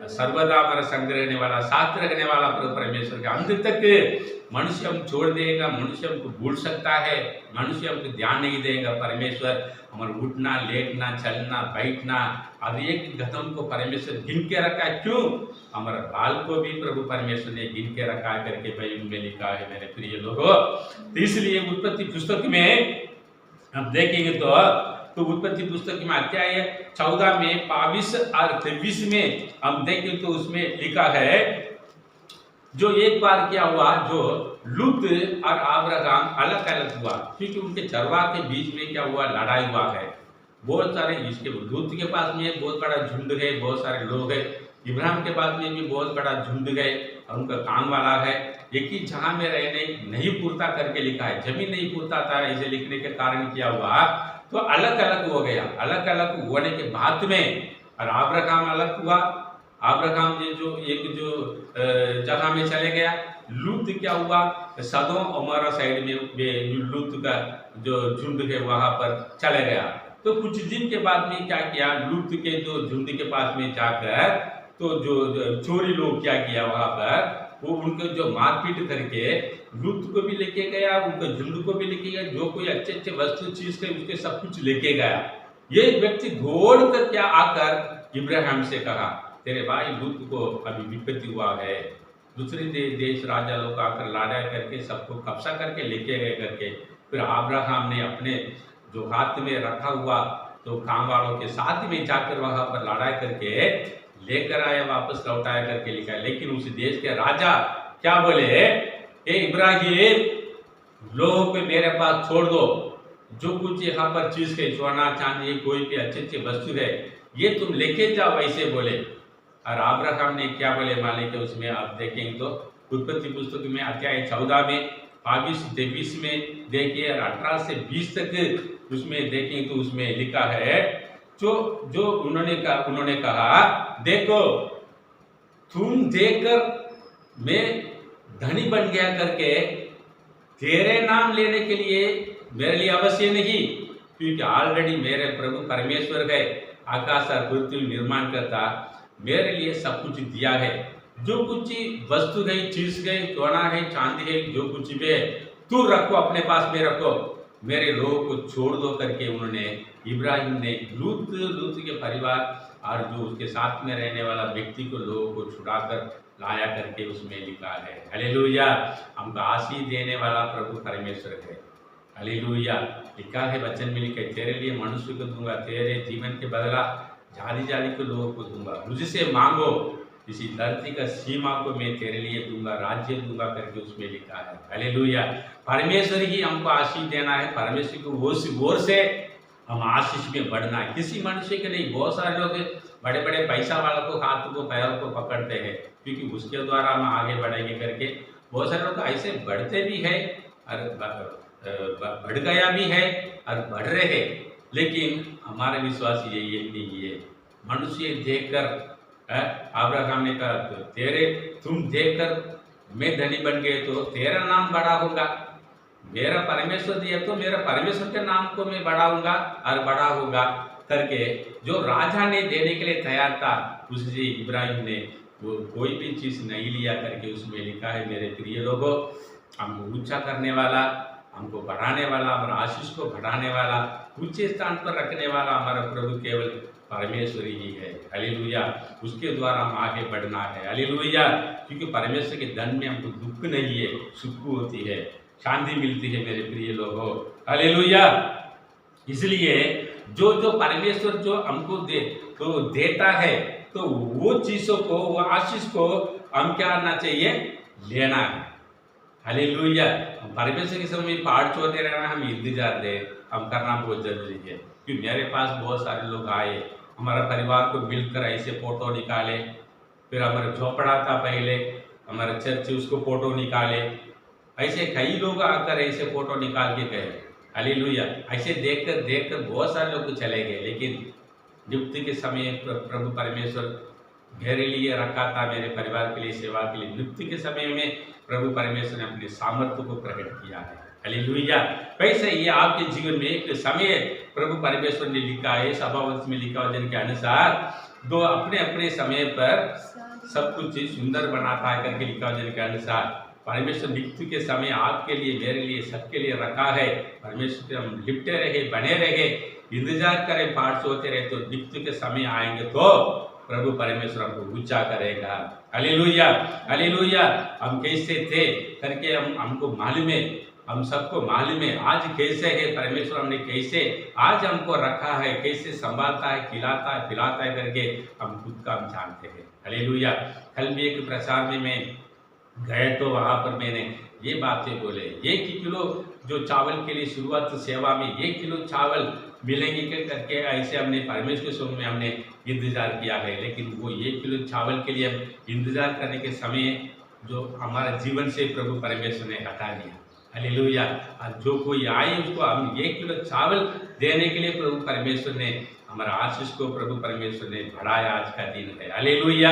सर्वदा हमारा संग रहने वाला, साथ रखने वाला प्रभु परमेश्वर के। अंत तक मनुष्य हम छोड़ देगा, मनुष्य हमको भूल सकता है, मनुष्य हमको ध्यान नहीं देगा। परमेश्वर हमारा उठना, लेटना, चलना, बैठना, और एक कदम को परमेश्वर गिन के रखा है। क्यों? हमारा बाल को भी प्रभु परमेश्वर ने गिन के रखा है करके बाइबल में लिखा है मेरे प्रिय लोगों। तो इसलिए उत्पत्ति पुस्तक में हम देखेंगे तो उत्पत्ति पुस्तक में अध्याय 14 में 22 और 23 में हम देखें तो उसमें लिखा है जो एक बार क्या हुआ, जो लूत और अब्राहम अलग अलग हुआ, क्योंकि उनके चरवाह के बीच में क्या हुआ, लड़ाई हुआ है। बहुत सारे, इसके लूत के पास में बहुत बड़ा झुंड है, बहुत सारे लोग है। इब्राहिम के पास में भी बहुत बड़ा झुंड है और उनका काम वाला है। एक ही जहां में रहने नहीं पूरता करके लिखा है, जमीन नहीं पूरता था। ऐसे लिखने के कारण क्या हुआ, तो अलग अलग हो गया। अलग अलग होने के बाद में और अब्राहम अलग हुआ। अब्राहम जो जगह में चले गया। लूत क्या हुआ, सदोम अमोरा साइड में लूत का जो झुंड है वहां पर चले गया। तो कुछ दिन के बाद में क्या किया, लूत के जो झुंड के पास में जाकर तो जो चोरी लोग क्या किया वहां पर, वो उनको जो मारपीट करके लूत को भी लेके गया, उनके झुंड को भी लेके गया, जो कोई अच्छे अच्छे वस्तु चीज थे उसके सब कुछ लेके गया। ये व्यक्ति दौड़ कर क्या आकर इब्राहिम से कहा, तेरे भाई लूत को अभी विपत्ति हुआ है। दूसरे देश राजा लोग आकर लड़ाई करके सबको कब्जा करके लेके गए करके। फिर अब्राहम ने अपने जो हाथ में रखा हुआ तो काम वालों के साथ में जाकर वहां पर लड़ाई करके लेकर आया, वापस लौटाया करके लिखा है। लेकिन उस देश के राजा क्या बोले, ए इब्राहिम, लोगों को मेरे पास छोड़ दो, जो कुछ यहाँ पर चीज है, सोना चांदी कोई भी अच्छे अच्छे वस्तु है, ये तुम लेके जाओ, ऐसे बोले। और अब्राहम ने क्या बोले मालिक है, उसमें आप देखेंगे तो उत्पत्ति पुस्तक में अध्याय 14 में 22-23 में देखिए, 18 से 20 तक उसमें देखेंगे तो उसमें लिखा है, जो उन्होंने कहा देखो तुम देखकर मैं धनी बन गया करके तेरे नाम लेने के लिए मेरे लिए अवश्य नहीं, क्योंकि ऑलरेडी मेरे प्रभु परमेश्वर है, आकाश और पृथ्वी निर्माण करता, मेरे लिए सब कुछ दिया है। जो कुछ वस्तु है, चीज है, सोना है, चांदी है, जो कुछ भी है तू रखो, अपने पास में रखो, मेरे लोगों को छोड़ दो करके उन्होंने, इब्राहिम ने लूत के परिवार और जो उसके साथ में रहने वाला व्यक्ति को, लोगों को छुड़ाकर लाया करके उसमें लिखा है। हालेलुया, हमको आशीष देने वाला प्रभु परमेश्वर है। हालेलुया, लिखा है वचन में लिखा है, तेरे लिए मनुष्य को दूंगा, तेरे जीवन के बदला जाली जाली को लोगों को दूंगा, मुझसे मांगो, इसी धरती का सीमा को मैं तेरे लिए दूंगा, राज्य दूंगा करके उसमें लिखा है। हालेलुया, परमेश्वर ही हमको आशीष देना है, परमेश्वर की ओर से हम आशीष में बढ़ना है, किसी मनुष्य के नहीं। बहुत सारे लोग बड़े बड़े पैसा वालों को हाथों को पैरों को पकड़ते हैं, क्योंकि उसके द्वारा हम आगे बढ़ेंगे करके। बहुत सारे लोग ऐसे बढ़ते भी है और बढ़ गया भी है और बढ़ रहे हैं, लेकिन हमारे विश्वास यही नहीं है। मनुष्य देखकर अब्राहम ने कहा, तुम देखकर मैं धनी बन गए तो तेरा नाम बड़ा होगा, मेरा परमेश्वर दिया तो मेरा परमेश्वर के नाम को मैं बढ़ाऊंगा और बड़ा होगा करके जो राजा ने देने के लिए तैयार था, उससे इब्राहिम ने वो कोई भी चीज नहीं लिया करके उसमें लिखा है, मेरे प्रिय लोगों, हमको ऊंचा करने वाला, हमको बढ़ाने वाला, हमारा आशीष को बढ़ाने वाला, ऊंचे स्थान पर रखने वाला हमारा प्रभु केवल परमेश्वर ही है। हालेलुया, उसके द्वारा हम आगे बढ़ना है। हालेलुया, क्योंकि परमेश्वर के धन में हमको दुख नहीं है, सुख होती है, शांति मिलती है मेरे प्रिय लोगों। हालेलुया, इसलिए जो परमेश्वर जो हमको देता है, तो वो चीजों को, वो आशीष को हम क्या करना चाहिए, लेना है। हालेलुया, परमेश्वर के समय पहाड़ छोड़ते रहना, हम इंतजार दे, हम करना बहुत जरूरी है। क्योंकि मेरे पास बहुत सारे लोग आए, हमारा परिवार को मिलकर ऐसे फोटो निकाले, फिर हमारा झोपड़ा था पहले, हमारा चर्च उसको फोटो निकाले, ऐसे कई लोग आकर ऐसे फोटो निकाल के गए। हालेलुया, ऐसे देखकर बहुत सारे लोग चले गए, लेकिन नियुक्ति के समय प्रभु परमेश्वर मेरे लिए रखा था, मेरे परिवार के लिए, सेवा के लिए। नियुक्ति के समय में प्रभु परमेश्वर ने अपने सामर्थ्य को प्रकट किया है। हालेलुया, वैसे ये आपके जीवन में एक समय प्रभु परमेश्वर ने लिखा है, सभावंश में लिखा वचन के अनुसार, दो अपने अपने समय पर सब कुछ सुंदर बनाता है करके लिखा वचन के अनुसार। परमेश्वर नियुक्ति के समय आपके लिए, मेरे लिए, सबके लिए रखा है। परमेश्वर से हम लिपटे रहे, बने रहे, इंतजार करें, पाठ सोते रहे, तो नियुक्ति के समय आएंगे तो प्रभु परमेश्वर हमको ऊंचा करेगा। हालेलुया, हालेलुया, हम कैसे थे करके हमको मालूम है, हम सबको मालूम है आज कैसे है परमेश्वर, हमने कैसे आज हमको रखा है, कैसे संभालता है, खिलाता है, पिलाता है करके हम खुद का हम जानते हैं। हालेलुया, कल भी एक प्रचार में मैं गए तो वहाँ पर मैंने ये बातें बोले, 1 किलो जो चावल के लिए शुरुआत सेवा में 1 किलो चावल मिलेंगे करके ऐसे हमने परमेश्वर के में हमने इंतजार किया है, लेकिन वो 1 किलो चावल के लिए हम इंतजार करने के समय जो हमारे जीवन से प्रभु परमेश्वर ने हटा दिया। हालेलुया, जो कोई आए उसको हम 1 किलो चावल देने के लिए प्रभु परमेश्वर ने हमारा आशीष को प्रभु परमेश्वर ने बढ़ाया। आज का दिन है। हालेलुया,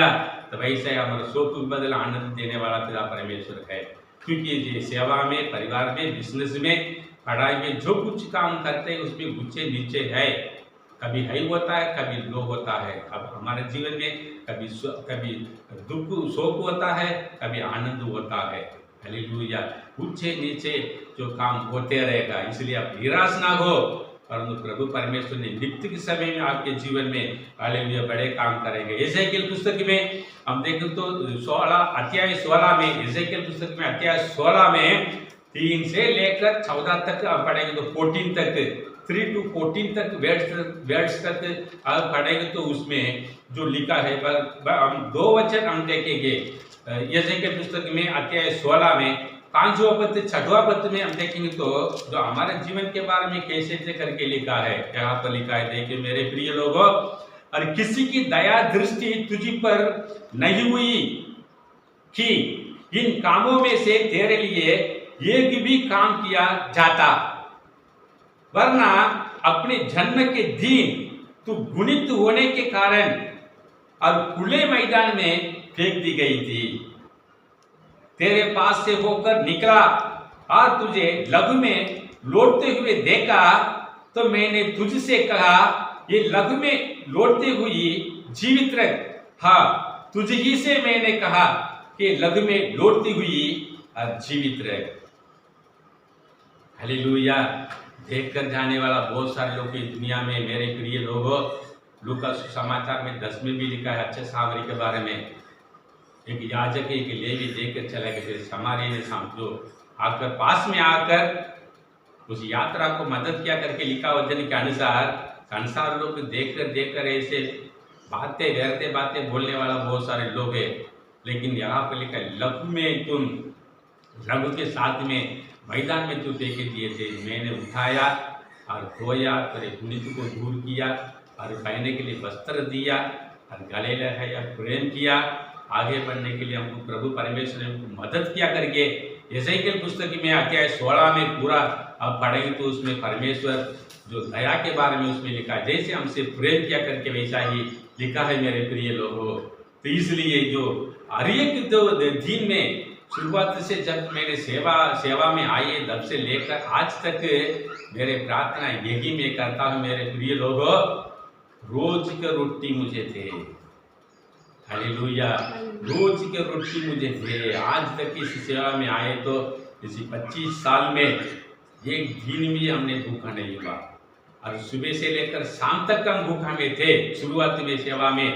तो वैसे हमारा शोक के बदल आनंद देने वाला पिता परमेश्वर है, क्योंकि ये सेवा में, परिवार में, बिजनेस में, पढ़ाई में जो कुछ काम करते हैं उसमें ऊंचे नीचे है, कभी हाई होता है, कभी लो होता है। अब हमारे जीवन में कभी दुख शोक होता है, कभी आनंद होता है। हालेलुया, ऊंचे नीचे जो काम होते रहेगा, इसलिए आप निराश ना हो, परंतु प्रभु परमेश्वर ने नियुक्ति के समय में आपके जीवन में हालेलुया बड़े काम करेंगे। एजेकियल पुस्तक में हम देखें तो अध्याय 16 में, एजेकियल पुस्तक में अध्याय 16 में 3 से लेकर 14 तक हम पढ़ेंगे तो 14 तक 3 to 14 तक वर्ड्स तक आप पढ़ेंगे तो उसमें जो लिखा है हम 2 वचन हम देखेंगे। यशायाह पुस्तक में अध्याय 16 में 5वां पद 6वां पद में हम देखेंगे तो जो हमारे जीवन के बारे में कैसे करके लिखा है। यहाँ पर लिखा है, देखिए मेरे प्रिय लोगों, और किसी की दया दृष्टि तुझ पर नहीं हुई कि इन कामों में से तेरे लिए एक भी काम किया जाता, वरना अपने जन्म के दिन तू गुणित होने के कारण और खुले मैदान में फेंक दी गई थी। तेरे पास से होकर निकला और तुझे लघु में लौटते हुए देखा तो मैंने तुझसे कहा, ये लघु में लौटते हुई जीवित रह। हाँ, तुझ ही से मैंने कहा कि लघु में लौटती हुई और जीवित रह। हालेलुया। देखकर जाने वाला बहुत सारे लोग इस दुनिया में मेरे प्रिय लोगों, लूका सुसमाचार में 10 में भी लिखा है अच्छे सामरी के बारे में। एक याजक एक लेवी देखकर चला गया, फिर समारी ने जो आकर पास में आकर उस यात्रा को मदद किया करके लिखा वचन के अनुसार संसार लोग देखकर ऐसे व्यर्थ बातें बोलने वाला बहुत सारे लोग हैं। लेकिन यहाँ पर लिखा है, लघु में तुम लघु के साथ में मैदान में तू देखे दिए थे, मैंने उठाया और धोया, तेरे गुणित को दूर किया और पहनने के लिए वस्त्र दिया और गले लगाया, प्रेम किया। आगे बढ़ने के लिए हमको प्रभु परमेश्वर ने हमको मदद किया करके यशायाह पुस्तक में अध्याय 16 में पूरा आप पढ़ेंगे तो उसमें परमेश्वर जो दया के बारे में उसमें लिखा है, जैसे हमसे प्रेम किया करके वैसा ही लिखा है मेरे प्रिय लोगों। तो इसलिए जो हर एक जो दिन में शुरुआत से जब मेरे सेवा में आए तब से लेकर आज तक मेरे प्रार्थना यही मैं करता हूँ मेरे प्रिय लोगों, रोज की रोटी मुझे दे। हालेलुया। रोज की रोटी मुझे दे। आज तक इस सेवा में आए तो इसी 25 साल में एक दिन भी हमने भूखा नहीं हुआ और सुबह से लेकर शाम तक हम भूखा में थे शुरुआत में सेवा में।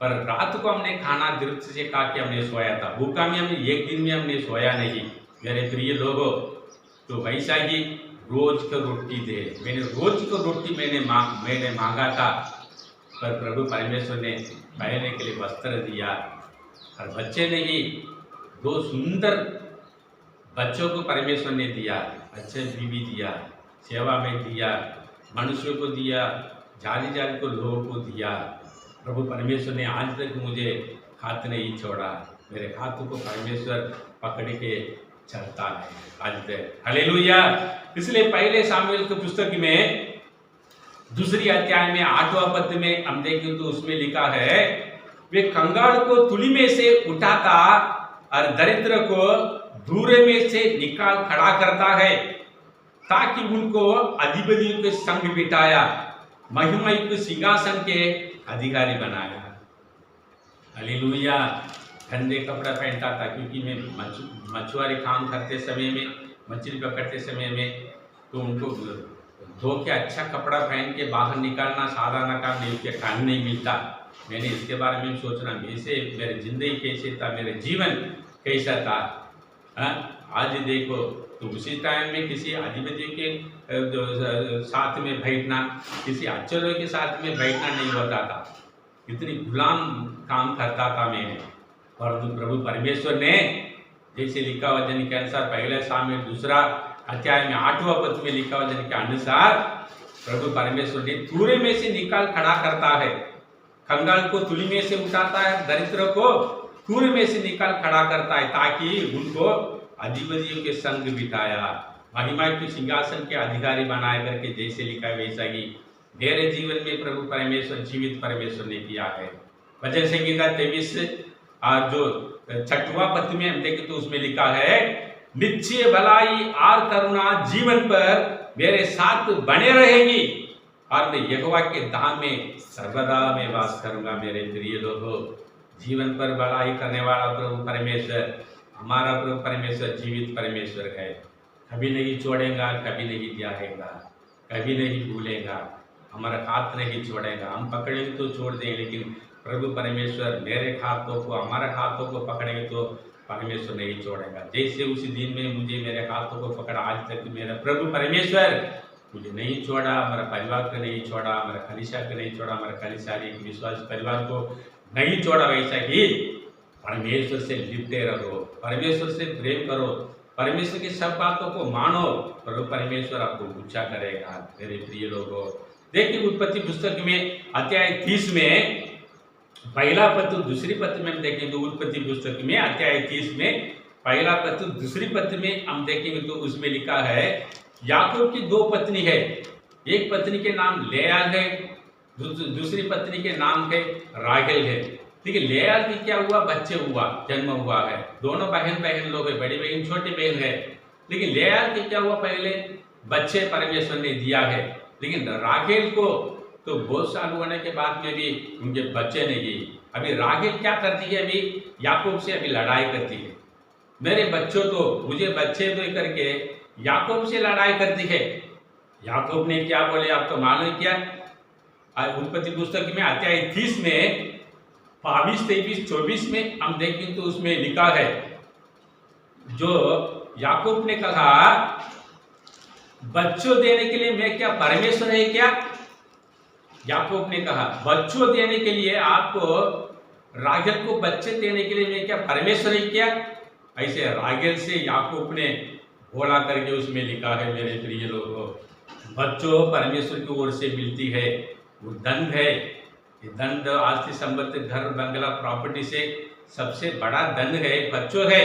पर रात को हमने खाना दृष्ट से खा के हमने सोया था, भूखा में हमने एक दिन में हमने सोया नहीं मेरे प्रिय लोगों। तो वैसा ही रोज को रोटी दे। मैंने रोज को रोटी मैंने मांगा था, पर प्रभु परमेश्वर ने पहनने के लिए वस्त्र दिया और बच्चे नहीं 2 सुंदर बच्चों को परमेश्वर ने दिया, अच्छे बीवी दिया, सेवा में दिया, मनुष्यों को दिया, जाति जाति को लोगों को दिया। प्रभु परमेश्वर ने आज तक मुझे हाथ नहीं छोड़ा, मेरे हाथों को परमेश्वर पकड़ के चलता है आज तक। हालेलुया। इसलिए पहले सामुएल की पुस्तक में 2 अध्याय में 8वां पद में हम देखें तो उसमें लिखा है, वे कंगाल को तुली में से उठाता और दरिद्र को धूरे में से निकाल खड़ा करता है, ताकि उनको अधिपतियों के संग बिठाया, महिमायुक्त सिंहासन के अधिकारी बनाया। हालेलुया। ठंडे कपड़ा पहनता था क्योंकि मैं मछुआरे काम करते समय में, मछली पकड़ते समय में, तो उनको धो के अच्छा कपड़ा पहन के बाहर निकालना साधारण काम नहीं, उसके टाइम नहीं मिलता। मैंने इसके बारे में सोचना, वैसे मेरी जिंदगी कैसे था, मेरे जीवन कैसा था। आज देखो तो उसी टाइम में किसी अधिपति के साथ में बैठना, किसी अच्छे लोग के साथ में बैठना नहीं होता था, इतनी गुलाम काम करता था मैंने। और प्रभु परमेश्वर ने जैसे लिखा वचन के अनुसार पहले सामुएल 2 अध्याय में 8वां पद में लिखा वचन के अनुसार प्रभु परमेश्वर ने धूरे में से निकाल खड़ा करता है, कंगाल को तुली में से उठाता है, दरिद्र को धूरे में से निकाल खड़ा करता है, ताकि उनको अधिपतियों के संग बिठाया, महिमा के सिंहासन के अधिकारी बनाया करके जैसे लिखा है वैसा ही मेरे जीवन में प्रभु परमेश्वर जीवित परमेश्वर ने किया है। भजन संहिता 23 और जो 6वां पद में हम देखें तो उसमें लिखा है, निश्चय भलाई और करुणा जीवन पर मेरे साथ बने रहेगी और मैं यहोवा के धाम में सर्वदा में वास करूंगा। मेरे प्रिय लोगों, जीवन पर भलाई करने वाला प्रभु परमेश्वर, हमारा प्रभु परमेश्वर जीवित परमेश्वर है, कभी नहीं छोड़ेगा, कभी नहीं त्यागेगा, कभी नहीं भूलेगा, हमारा हाथ नहीं छोड़ेगा। हम पकड़ेंगे तो छोड़ देंगे, लेकिन प्रभु परमेश्वर मेरे हाथों को, हमारे हाथों को पकड़ेंगे तो परमेश्वर नहीं छोड़ेगा। जैसे उसी दिन में मुझे मेरे हाथों को पकड़ा, आज तक मेरा प्रभु परमेश्वर मुझे नहीं छोड़ा, हमारा परिवार को नहीं छोड़ा, हमारा कलीसिया को नहीं छोड़ा, हमारा कलीसिया एक विश्वासी परिवार को नहीं छोड़ा। वैसा ही परमेश्वर से लिपटे रहो, परमेश्वर से प्रेम करो, परमेश्वर की सब बातों को मानो, प्रभु परमेश्वर आपको ऊंचा करेगा। मेरे प्रिय लोगों, देखिए उत्पत्ति पुस्तक में अध्याय 30 में पहला पत्र दूसरी पत्र में हम देखेंगे तो उत्पत्ति पुस्तक में अध्याय 30 में पहला पत्र दूसरी पत्र में हम देखेंगे तो उसमें लिखा है याकूब की दो पत्नी है, एक पत्नी के नाम लेयाल है, दूसरी पत्नी के नाम है राहेल है। ठीक है, लेयाल की क्या हुआ, बच्चे हुआ, जन्म हुआ है, दोनों बहन लोग है, बड़ी बहन छोटी बहन है। लेकिन लेयाल की क्या हुआ, पहले बच्चे परमेश्वर ने दिया है, लेकिन राहेल को तो बहुत साल होने के बाद में भी उनके बच्चे नहीं दिए। अभी राहेल क्या करती है, अभी याकूब से अभी लड़ाई करती है, मेरे बच्चों तो मुझे बच्चे दो करके याकूब से लड़ाई करती है। याकूब ने क्या बोले आपको मालूम क्या, उत्पत्ति पुस्तक में अध्याय 30 में 22, 23, 24 में हम देखें तो उसमें लिखा है, जो याकूब ने कहा बच्चों देने के लिए मैं क्या परमेश्वर है क्या। याकूब ने कहा बच्चों देने के लिए आपको, राहेल को बच्चे देने के लिए मैं क्या परमेश्वर है क्या। ऐसे राहेल से याकूब ने बोला करके उसमें लिखा है, मेरे प्रिय लोगों, बच्चों परमेश्वर की ओर से मिलती है, वो दंड है। ये दंड आस्ती संपत्ति, घर बंगला प्रॉपर्टी से सबसे बड़ा दंड है बच्चों है।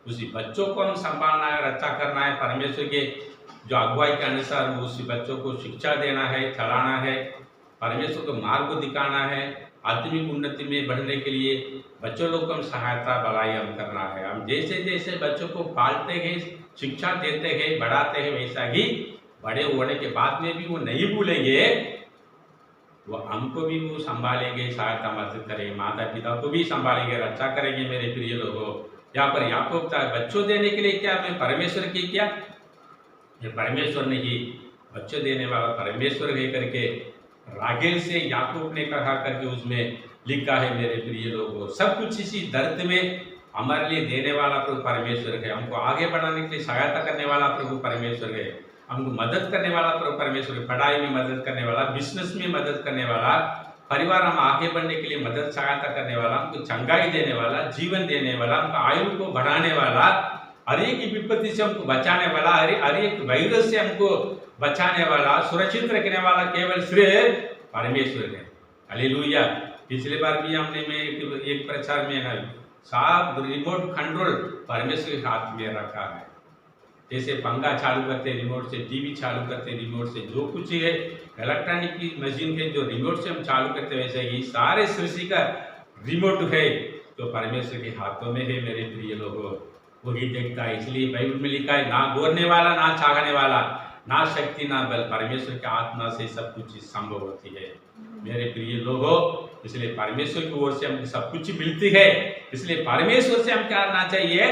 उसी बच्चों को हम संभालना है, रक्षा करना है, परमेश्वर के जो अगुवाई के अनुसार उसी बच्चों को शिक्षा देना है, चलाना है, परमेश्वर को मार्ग को दिखाना है। आत्मिक उन्नति में बढ़ने के लिए बच्चों लोग को हम सहायता भलाई हम करना है। हम जैसे जैसे बच्चों को पालते हैं, शिक्षा देते हैं, बढ़ाते हैं, वैसा ही बड़े होने के बाद में भी वो नहीं भूलेंगे, वो हमको भी वो संभालेंगे, सहायता मदद करेंगे, माता पिता को भी संभालेंगे, रक्षा करेंगे। मेरे प्रिय लोगों, यहाँ पर याकूब था बच्चों देने के लिए क्या, मैं परमेश्वर की क्या, ये परमेश्वर नहीं, बच्चों देने वाला परमेश्वर है करके राहेल से याकूब ने कहा करके उसमें लिखा है। मेरे प्रिय लोगों, सब कुछ इसी दर्द में हमारे लिए देने वाला प्रभु परमेश्वर है, हमको आगे बढ़ाने के लिए सहायता करने वाला प्रभु परमेश्वर है, हमको मदद करने वाला प्रभु परमेश्वर है, पढ़ाई में मदद करने वाला, बिजनेस में मदद करने वाला, परिवार हम आगे बढ़ने के लिए मदद सहायता करने वाला, हमको चंगाई देने वाला, जीवन देने वाला, हमको आयु को बढ़ाने वाला, हर एक विपत्ति से हमको बचाने वाला, हर एक वायरस से हमको बचाने वाला, सुरक्षित रखने वाला केवल सिर्फ परमेश्वर है। हालेलुया। पिछले बार भी हमने में एक प्रचार में है, सब रिमोट कंट्रोल परमेश्वर के हाथ में रखा है। जैसे पंखा चालू करते रिमोट से, टीवी चालू करते रिमोट से, जो कुछ है इलेक्ट्रॉनिक की मशीन है जो रिमोट से हम चालू करते, वैसे ही सारे सृष्टि का रिमोट है जो परमेश्वर के हाथों में है। मेरे प्रिय लोगों, वही देखता है, इसलिए बाइबल में लिखा है, ना बोलने वाला, ना चाहने वाला, ना शक्ति ना बल, परमेश्वर के आत्मा से सब कुछ संभव होती है। मेरे प्रिय लोगों, इसलिए परमेश्वर की ओर से हमको सब कुछ मिलती है, इसलिए परमेश्वर से हम क्या करना चाहिए,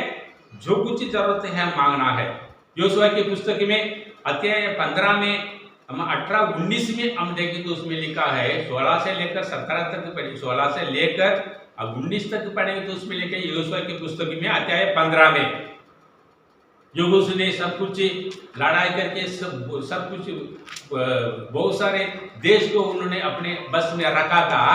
जो कुछ जरूरत है हम मांगना है। योशुआ की पुस्तक में अध्याय 15 में हम 18-19 में हम देखें तो उसमें लिखा है, 16 से लेकर 17 तक पढ़ेंगे, 16 से लेकर अब 19 तक पढ़ेंगे तो उसमें लिखा है योशुआ की पुस्तक में अध्याय 15 में योशुआ ने सब कुछ लड़ाई करके सब कुछ बहुत सारे देश को उन्होंने अपने बस में रखा था,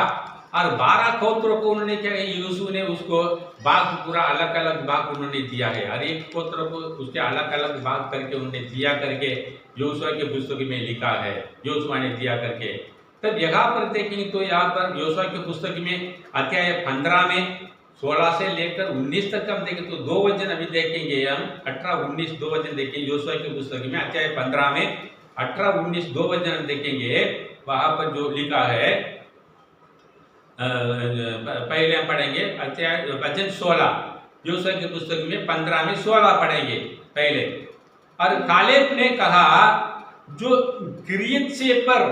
और 12 गोत्रों को उन्होंने क्या, योशुआ ने उसको भाग पूरा अलग अलग भाग उन्होंने दिया है, हर एक गोत्र को उसके अलग अलग भाग करके उन्होंने दिया करके योशुआ की पुस्तक में लिखा है, योशुआ ने दिया करके। तब यहाँ पर देखेंगे तो यहाँ पर योशुआ की पुस्तक में अध्याय 15 में 16 से लेकर 19 तक हम देखें तो 2 वचन अभी देखेंगे, हम 18-19 2 वचन देखेंगे। योशुआ की पुस्तक में अध्याय 15 में 18-19 2 वचन देखेंगे, वहां पर जो लिखा है, पहले हम पढ़ेंगे अध्याय वचन 16, योशुआ की पुस्तक में 15 में 16 पढ़ेंगे पहले। और कालेब ने कहा, जो किरियत सेपर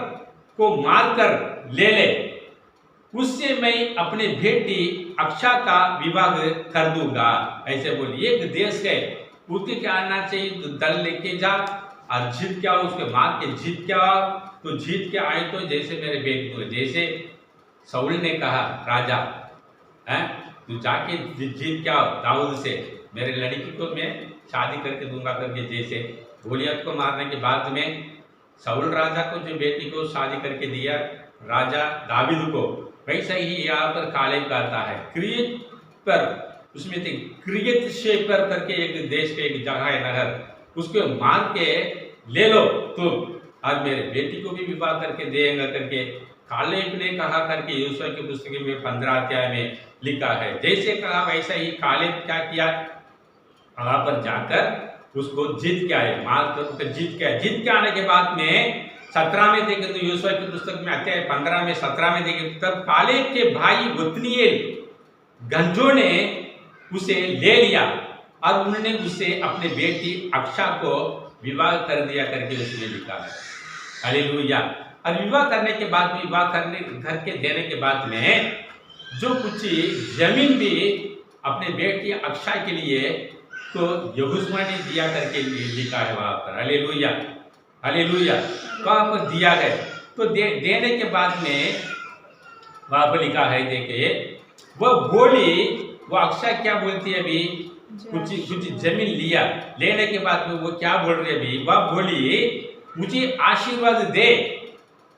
को मारकर ले ले, उससे मैं अपने बेटी अक्षा का विवाह कर दूंगा। ऐसे बोली, एक देश है उसके क्या आना चाहिए, तो दल लेके जा और जीत क्या, उसके मार के जीत क्या, तो जीत के आए तो जैसे मेरे बेटी को, जैसे शाऊल ने कहा राजा है, तू जाके जीत क्या दाऊद से, मेरे लड़की को मैं शादी करके दूंगा करके, जैसे गोलियत को मारने के बाद में साउल राजा को जो बेटी को शादी करके दिया राजा दावीद को, वैसा ही यहाँ पर कालेब कहता है क्रियत पर, उसमें थे क्रियत शेपर करके एक देश के एक जगह है नगर, उसको मार के ले लो तुम और मेरे बेटी को भी विवाह करके देंगे करके कालेब ने कहा करके यहोशुआ की पुस्तक में 15 अध्याय में लिखा है। जैसे कहा वैसा ही कालेब क्या किया, वहां पर जाकर उसको जीत के आए, मार कर उसको जीत के आए। जीत के आने के बाद में 17 में देखे तो यहोशुआ की पुस्तक में अध्याय 15 में 17 में देखे तब कालेब के भाई ओत्नीएल गंजो ने उसे ले लिया और उन्होंने उसे अपने बेटी अक्षा को विवाह कर दिया करके उसमें लिखा है। हालेलुया। और विवाह करने के बाद में, विवाह करने घर के देने के बाद में जो कुछ जमीन भी अपने बेटी अक्षा के लिए तो यहोशुआ ने दिया करके लिखा है वहां पर। Hallelujah, hallelujah. वहां पर दिया है तो देने के बाद में वहां पर लिखा है, देखिए वो बोली, वो अक्षा क्या बोलती है अभी, कुछ जमीन लिया, लेने के बाद में वो क्या बोल रही है अभी, वह बोली मुझे आशीर्वाद दे,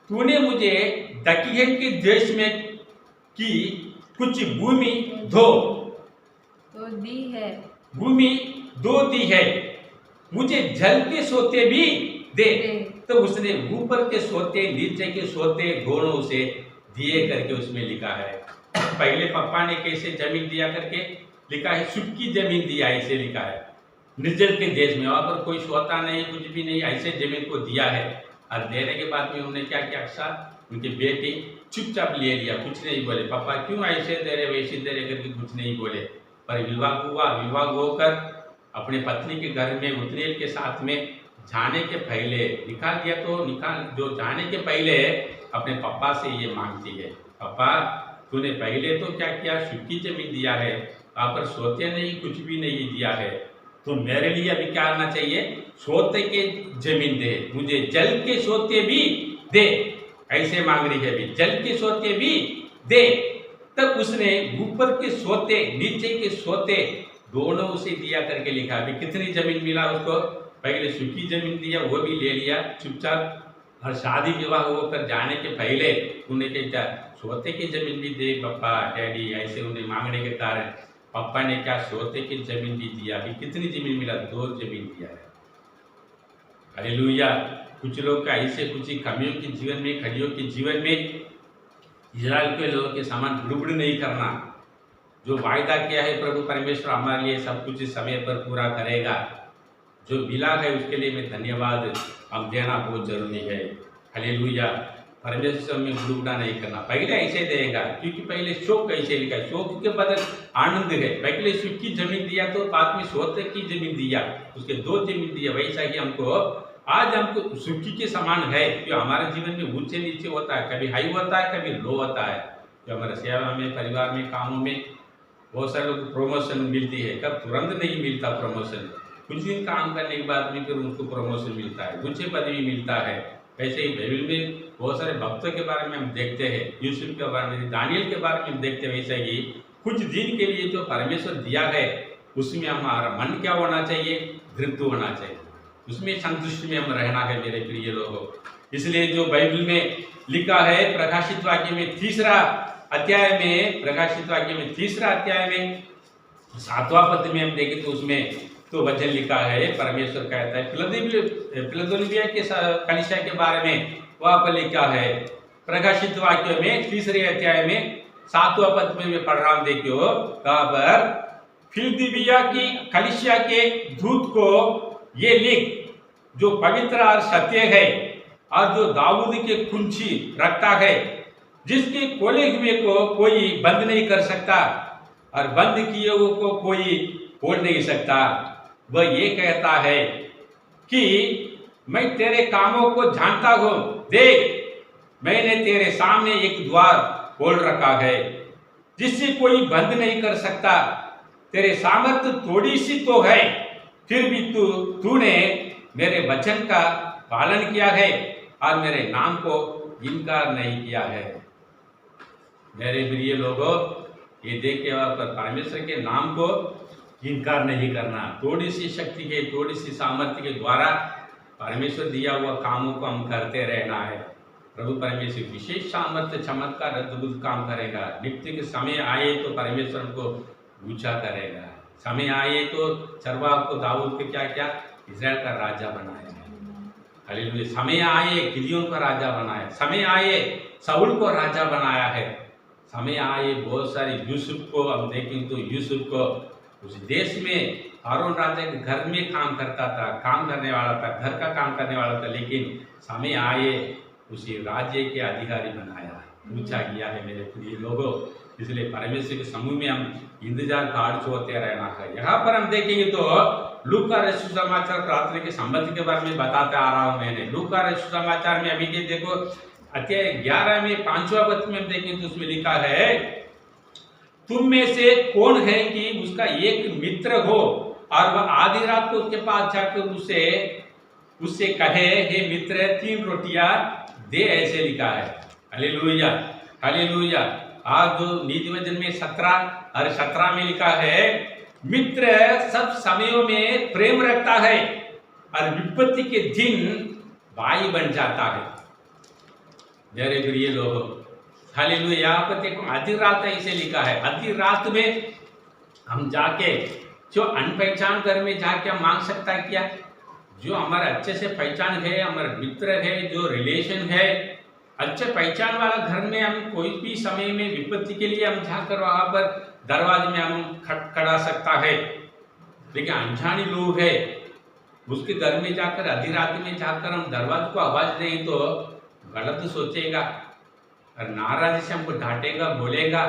तूने मुझे दक्षिण के देश में की कुछ भूमि दो तो दी है, भूमि दो दी है, मुझे जल के सोते भी दे। तो उसने ऊपर के सोते नीचे के सोते दोनों उसे दिए करके उसमें लिखा है। पहले पापा ने कैसे जमीन दिया करके लिखा है, सूखी जमीन दिया ऐसे लिखा है, निर्जल के देश में, वहां पर कोई सोता नहीं कुछ भी नहीं, ऐसे जमीन को दिया है। और देने के बाद में उन्होंने क्या किया, अक्षा उनकी बेटी चुपचाप ले लिया, कुछ नहीं बोले, पापा क्यों ऐसे दे रहे वैसे दे रहे करके कुछ नहीं बोले। पर विवाह हुआ, विवाह होकर अपने पत्नी के घर में ओत्नीएल के साथ में जाने के पहले निकाल दिया, तो निकाल जो जाने के पहले अपने पापा से ये मांगती है, पापा तूने पहले तो क्या किया, सूखी जमीन दिया है, वहां पर सोते नहीं कुछ भी नहीं दिया है, तो मेरे लिए अभी क्या करना चाहिए, सोते के जमीन दे, मुझे जल के सोते भी दे, ऐसे मांग रही है अभी, जल के सोते भी दे। तब उसने ऊपर के सोते नीचे के सोते दोनों उसे दिया करके लिखा। अभी कितनी जमीन मिला उसको, पहले सूखी जमीन दिया वो भी ले लिया चुपचाप, और शादी विवाह होकर जाने के पहले उन्हें क्या सोते की जमीन भी दे पापा डैडी, ऐसे उन्हें मांगने के कारण पापा ने क्या सोते की जमीन भी दिया। अभी कितनी जमीन मिला, 2 जमीन दिया है। हालेलुया। कुछ लोग का ऐसे कुछ कमियों के जीवन में, खड़ियों के जीवन में इजराइल के लोगों के समान गुड़गुड़ नहीं करना, जो वायदा किया है प्रभु परमेश्वर हमारे लिए सब कुछ समय पर पूरा करेगा, जो मिला है उसके लिए मैं धन्यवाद हम देना बहुत जरूरी है। हालेलुया। परमेश्वर में गुड़गुड़ा नहीं करना, पहले ऐसे देगा क्योंकि पहले शोक ऐसे लिखा है, शोक के बदल आनंद है, पहले सूखी जमीन दिया तो बाद में सोते की जमीन दिया, उसके 2 जमीन दिया। वैसा ही हमको आज हमको सूखी के समान है, जो हमारे जीवन में ऊंचे नीचे होता है, कभी हाई होता है कभी लो होता है, जो हमारे सेवा में परिवार में कामों में बहुत सारे लोग प्रमोशन मिलती है, कब तुरंत नहीं मिलता प्रमोशन, कुछ दिन काम करने के बाद में फिर उनको प्रमोशन मिलता है, ऊंचे पदवी मिलता है। वैसे ही बाइबल में बहुत सारे भक्तों के बारे में हम देखते हैं, यूसुफ के बारे में, दानियल के बारे में हम देखते हैं। वैसे ही कुछ दिन के लिए जो परमेश्वर दिया है उसमें हमारा मन क्या होना चाहिए, तृप्त होना चाहिए, उसमें संतुष्टि में हम रहना है मेरे प्रिय लोगों। इसलिए जो बाइबल में लिखा है प्रकाशित वाक्य में 3 अध्याय में, प्रकाशित वाक्य में 3 अध्याय में 7वां पद में हम देखें तो उसमें तो वचन लिखा है, परमेश्वर कहता है फिलदेल्फिया के कलीसिया के बारे में, वहां पर लिखा है प्रकाशित वाक्य में 3 अध्याय में 7वां पद में मैं पढ़ रहा हूं, देखियो कहां पर, फिलदेल्फिया की कलीसिया के दूत को ये लिख जो पवित्र और सत्य है और जो दाऊद के कुंजी रखता है, जिसके खोले हुए को कोई बंद नहीं कर सकता और बंद किए हुए को कोई खोल नहीं सकता। वह ये कहता है कि मैं तेरे कामों को जानता हूं, देख मैंने तेरे सामने एक द्वार खोल रखा है जिससे कोई बंद नहीं कर सकता, तेरे सामर्थ्य थोड़ी सी तो है, फिर भी तूने मेरे वचन का पालन किया है और मेरे नाम को इनकार नहीं किया है। मेरे प्रिय लोगों, ये देख के पर परमेश्वर के नाम को इनकार नहीं करना, थोड़ी सी शक्ति के, थोड़ी सी सामर्थ्य के द्वारा परमेश्वर दिया हुआ कामों को हम करते रहना है। प्रभु परमेश्वर विशेष सामर्थ्य चमत्कार अद्भुत काम करेगा। नित्य के समय आए तो परमेश्वर को ऊंचा करेगा। समय आए तो चरवाह को दाऊद के क्या क्या इज़राइल का राजा बनाया है। हालेलुया। समय आए गिदियोन को राजा बनाया, समय आए शाऊल को राजा बनाया है, समय आए बहुत सारे यूसुफ को हम देखें तो यूसुफ को उस देश में फारोन राजा के घर में काम करता था, काम करने वाला था, घर का काम करने वाला था, लेकिन समय आए उसी राज्य के अधिकारी बनाया, ऊंचा किया है मेरे प्रिय लोगों। इसलिए परमेश्वर के समूह में हम इंतजार काट होते रहना है। यहाँ पर हम देखेंगे तो लूका रचित समाचार प्रार्थना के संबंध के बारे में बताते आ रहा हूं मैंने। लूका रचित समाचार में अभी के देखो अध्याय 11 में 5वां पद में हम देखेंगे तो उसमें लिखा है, तुम में से कौन है कि उसका एक मित्र हो और वह आधी रात को उसके पास जाकर उससे कहे, हे मित्र 3 रोटियां दे, ऐसे लिखा है। Hallelujah, hallelujah. आज जो नीति वचन में 17 और 17 में लिखा है, मित्र सब समयों में प्रेम रखता है और विपत्ति के दिन भाई बन जाता है। मेरे प्रिय लोगों, हालेलुया। यहाँ पर देखो आधी रात ऐसे लिखा है। आधी रात में हम जाके जो अनपहचान घर में जाके हम मांग सकता है क्या? जो हमारे अच्छे से पहचान है, हमारे मित्र है, जो रिलेशन है, अच्छे पहचान वाला घर में हम कोई भी समय में विपत्ति के लिए हम जाकर वहां पर दरवाजे में हम खड़ा सकता है। लेकिन अनजानी लोग है, उसके घर में जाकर आधी रात में जाकर हम दरवाजे को आवाज दें तो गलत सोचेगा और नाराजी से हमको डांटेगा, बोलेगा,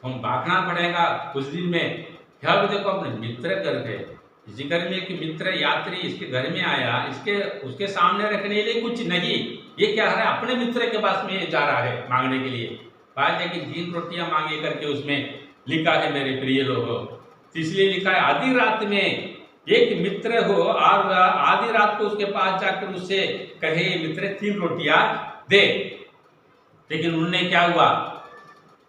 हम भागना पड़ेगा कुछ दिन में। क्या देखो अपने मित्र घर गए, इसी घर में एक मित्र यात्री इसके घर में आया, उसके सामने रखने के लिए कुछ नहीं, ये क्या है अपने मित्र के पास में जा रहा है मांगने के लिए। बात है कि 3 रोटियां मांगे करके उसमें लिखा है मेरे प्रिय लोगों। इसलिए लिखा है आधी रात में एक मित्र हो और आधी रात को उसके पास जाकर उससे कहे, मित्र 3 रोटियां दे। लेकिन उन्होंने क्या हुआ,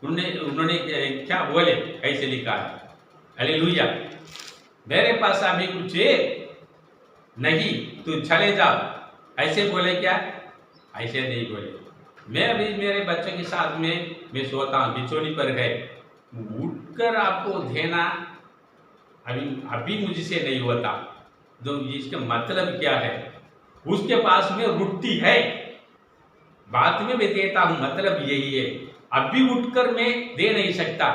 उन्होंने क्या बोले, ऐसे लिखा है। हालेलुया। मेरे पास अभी कुछ नहीं, तू चले जाओ, ऐसे बोले क्या? ऐसे नहीं बोले। मैं अभी मेरे बच्चों के साथ में मैं सोता हूँ, बिछोनी पर है, उठकर आपको देना अभी मुझसे नहीं होता। तो इसका मतलब क्या है? उसके पास में रोटी है, बाद में मैं देता हूँ, मतलब यही है। अभी उठकर मैं दे नहीं सकता।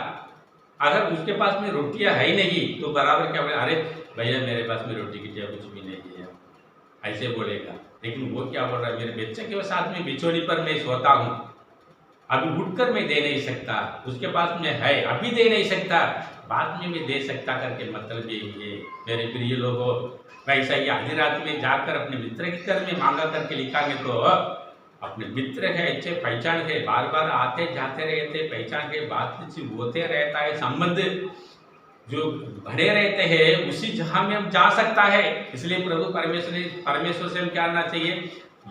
अगर उसके पास में रोटियां है ही नहीं तो बराबर क्या बोले, अरे भैया मेरे पास में रोटी की कुछ भी नहीं है, ऐसे बोलेगा। लेकिन वो क्या बोल रहा है, मेरे बच्चे के साथ में बिछोनी पर मैं सोता हूँ, अभी उठकर मैं दे नहीं सकता, उसके पास में है अभी दे नहीं सकता, बाद में मैं दे सकता करके मतलब यही है मेरे प्रिय लोगों। वैसा ही आधी रात में जाकर अपने मित्र के घर में मांगा करके लिखांगे तो अपने मित्र है, अच्छे पहचान है, बार बार आते जाते रहते, पहचान के बातचीत होते रहता है, संबंध जो बने रहते हैं, उसी जहां में हम जा सकता है। इसलिए प्रभु परमेश्वर से हम क्या करना चाहिए,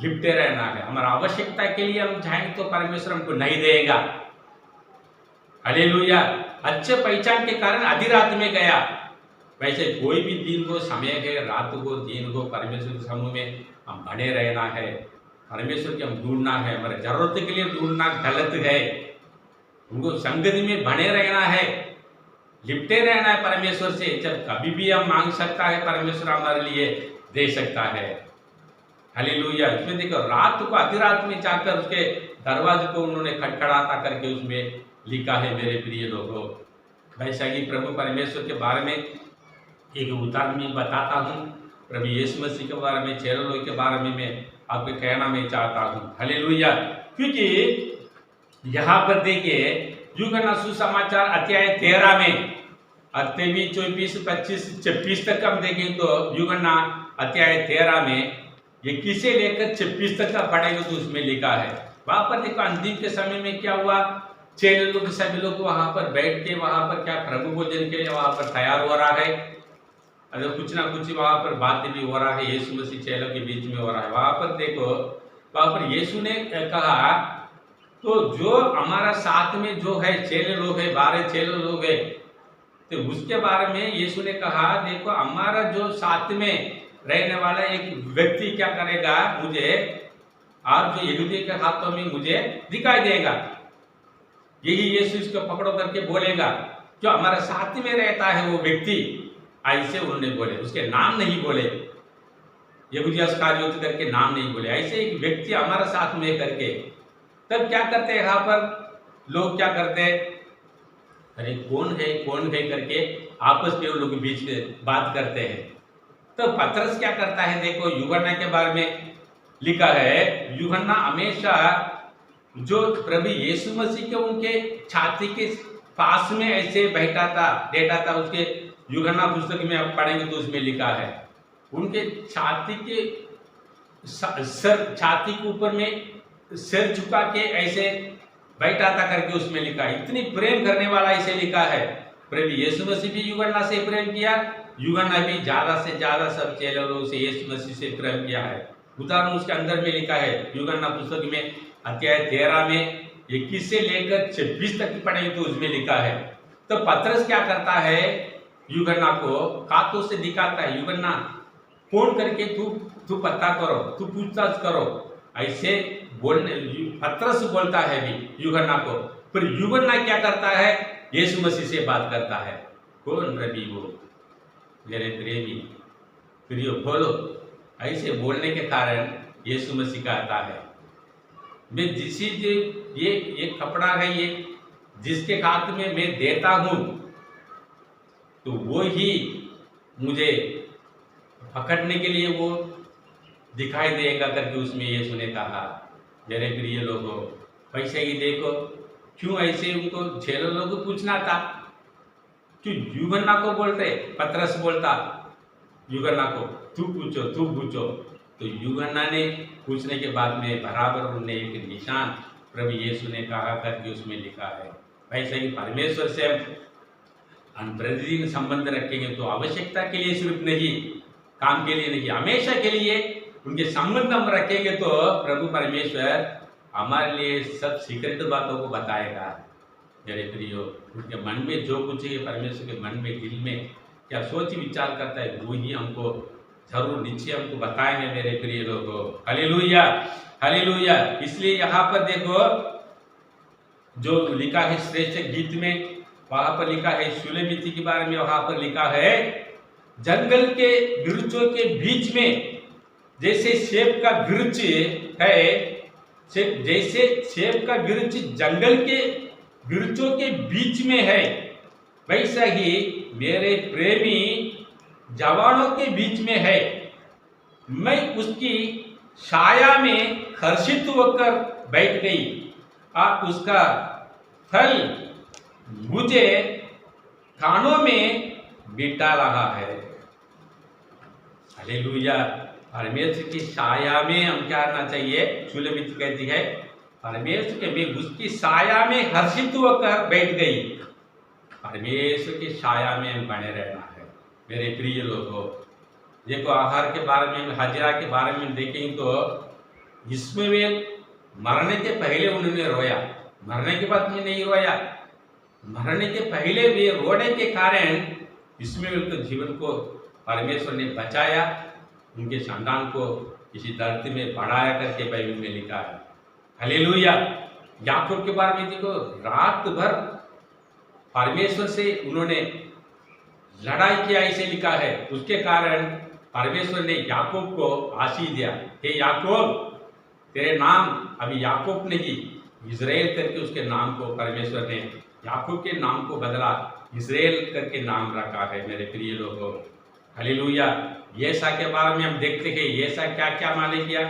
लिपटे रहना है। हमारा आवश्यकता के लिए हम जाएंगे तो परमेश्वर हमको नहीं देगा। हालेलुया। अच्छे पहचान के कारण आधी रात में गया। वैसे कोई भी दिन को, समय है, रात को, दिन को परमेश्वर के समूह में हम बने रहना है। परमेश्वर की हम ढूंढना है, हमारे जरूरत के लिए ढूंढना गलत है। उनको संगति में बने रहना है, लिपटे रहना है परमेश्वर से। जब कभी भी हम मांग सकता है, परमेश्वर हमारे लिए दे सकता है। हालेलुया। इसमें देखो रात को, आधी रात में जाकर उसके दरवाजे को उन्होंने खटखड़ाता करके उसमें लिखा है मेरे प्रिय लोगों। वैसा ही प्रभु परमेश्वर के बारे में एक उदाहरण में बताता हूँ। प्रभु यीशु मसीह के बारे में, चेलों लोग के बारे में मैं आपको कहना मैं चाहता हूँ। हालेलुया। क्योंकि यहाँ पर देखिए यूहन्ना सुसमाचार अध्याय 13 में 23, 24, 25, 26 तक हम देखें तो यूहन्ना अध्याय 13 में 21 से लेकर 26 तक का पढ़ेंगे तो उसमें लिखा है। वहां पर देखो अंतिम के समय में क्या हुआ, चेले लोग सभी लोग वहां पर बैठ के वहां पर क्या प्रभु भोजन के लिए वहां पर तैयार हो रहा है। अगर कुछ ना कुछ वहां पर बात भी हो रहा है, यीशु मसीह चेलों के बीच में हो रहा है। वहां पर देखो, वहां पर यीशु ने कहा तो जो हमारा साथ में जो है चेले लोग है, 12 चेले लोग है, तो उसके बारे में यीशु ने कहा देखो हमारा जो साथ में रहने वाला एक व्यक्ति क्या करेगा, मुझे और जो यहूदी के हाथों में मुझे दिखाई देगा। यही यीशु इसको पकड़ो करके बोलेगा, जो हमारे साथ में रहता है वो व्यक्ति, ऐसे उन्होंने बोले, उसके नाम नहीं बोले, यहूदी इस्करियोती करके नाम नहीं बोले, ऐसे एक व्यक्ति हमारे साथ में करके। तब क्या करते हैं यहाँ पर लोग, क्या करते हैं, अरे कौन है करके आपस में उन लोग बीच में बात करते हैं। तो पतरस क्या करता है, देखो यूहन्ना के बारे में लिखा है, यूहन्ना हमेशा जो प्रभु यीशु मसीह के उनके छाती के पास में ऐसे बैठा था। उसके यूहन्ना पुस्तक में आप पढ़ेंगे तो उसमें लिखा है, उनके छाती के ऊपर में सिर झुका के ऐसे बैठा था करके उसमें लिखा है। इतनी प्रेम करने वाला ऐसे लिखा है। प्रभु यीशु मसीह भी यूहन्ना से प्रेम किया, यूहन्ना भी ज्यादा से ज्यादा सब चेलों से यीशु मसीह से प्रेम किया है। उदाहरण उसके अंदर में लिखा है, यूहन्ना पुस्तक में अध्याय 13 में 21 से लेकर 26 तक पढ़ेंगे तो उसमें लिखा है। तो पतरस क्या करता है, यूहन्ना को हाथों से दिखाता है, यूहन्ना फोन करके तू पता करो, तू पूछताछ करो, ऐसे बोलने पतरस बोलता है भी यूहन्ना को। फिर यूहन्ना क्या करता है, यीशु मसीह से बात करता है, कौन रबी वो, मेरे प्रेमी प्रियो बोलो। ऐसे बोलने के कारण यीशु मसीह का आता है, मैं ये कपड़ा है, ये जिसके हाथ में मैं देता हूं तो वो ही मुझे पकड़ने के लिए वो दिखाई देगा करके उसमें यीशु ने कहा। मेरे प्रिय लोगों, वैसे ही देखो क्यों ऐसे उनको 6 लोगों को पूछना था, क्यों यूहन्ना को बोलते, पतरस बोलता यूहन्ना को तू पूछो। तो यूहन्ना ने पूछने के बाद में बराबर उन्हें एक निशान प्रभु यीशु ने कहा करके उसमें लिखा है। वैसे ही परमेश्वर से हम प्रतिदिन संबंध रखेंगे तो आवश्यकता के लिए सिर्फ नहीं, काम के लिए नहीं, हमेशा के लिए उनके संबंध हम रखेंगे तो प्रभु परमेश्वर हमारे लिए सब सीक्रेट बातों को बताएगा। मेरे प्रियो, उनके मन में जो कुछ है, परमेश्वर के मन में दिल में क्या सोच विचार करता है वो ही हमको जरूर निश्चय हमको बताएंगे। मेरे प्रिय लोगों, हालेलुया हालेलुया। इसलिए यहाँ पर देखो जो लिखा है श्रेष्ठ गीत में, वहां पर लिखा है शूलेमिती के बारे में, वहां पर लिखा है जंगल के वृक्षों के बीच में जैसे सेब का वृक्ष है, जैसे सेब का वृक्ष जंगल के वृक्षों के बीच में है, वैसा ही मेरे प्रेमी जवानों के बीच में है। मैं उसकी छाया में हर्षित होकर बैठ गई और उसका फल मुझे कानों में बिठा रहा है। हालेलुया। परमेश्वर की छाया में हम क्या करना चाहिए, शूलेमिती कहती है परमेश्वर के मैं उसकी छाया में हर्षित होकर बैठ गई। परमेश्वर की छाया में हम बने रहना है। मेरे प्रिय लोगों, देखो आहार के बारे में, हाजिरा के बारे में देखेंगे तो इस्माइल मरने के पहले उन्होंने रोया, मरने के बाद में नहीं रोया। मरने के पहले वे रोने के कारण इस्माइल के जीवन को परमेश्वर ने बचाया, उनके संतान को इसी धरती में बढ़ाया करके बाइबल में लिखा है। हालेलुया। याकूब के बारे में देखो, रात भर परमेश्वर से उन्होंने लड़ाई किया, इसे लिखा है। उसके कारण परमेश्वर ने याकूब को आशीष दिया, हे याकूब तेरे नाम अभी याकूब नहीं इज़राइल करके उसके नाम को परमेश्वर ने याकूब के नाम को बदला, इज़राइल करके नाम रखा है। मेरे प्रिय लोगों, हालेलुया। येसा के बारे में हम देखते हैं, येसा क्या क्या माने किया,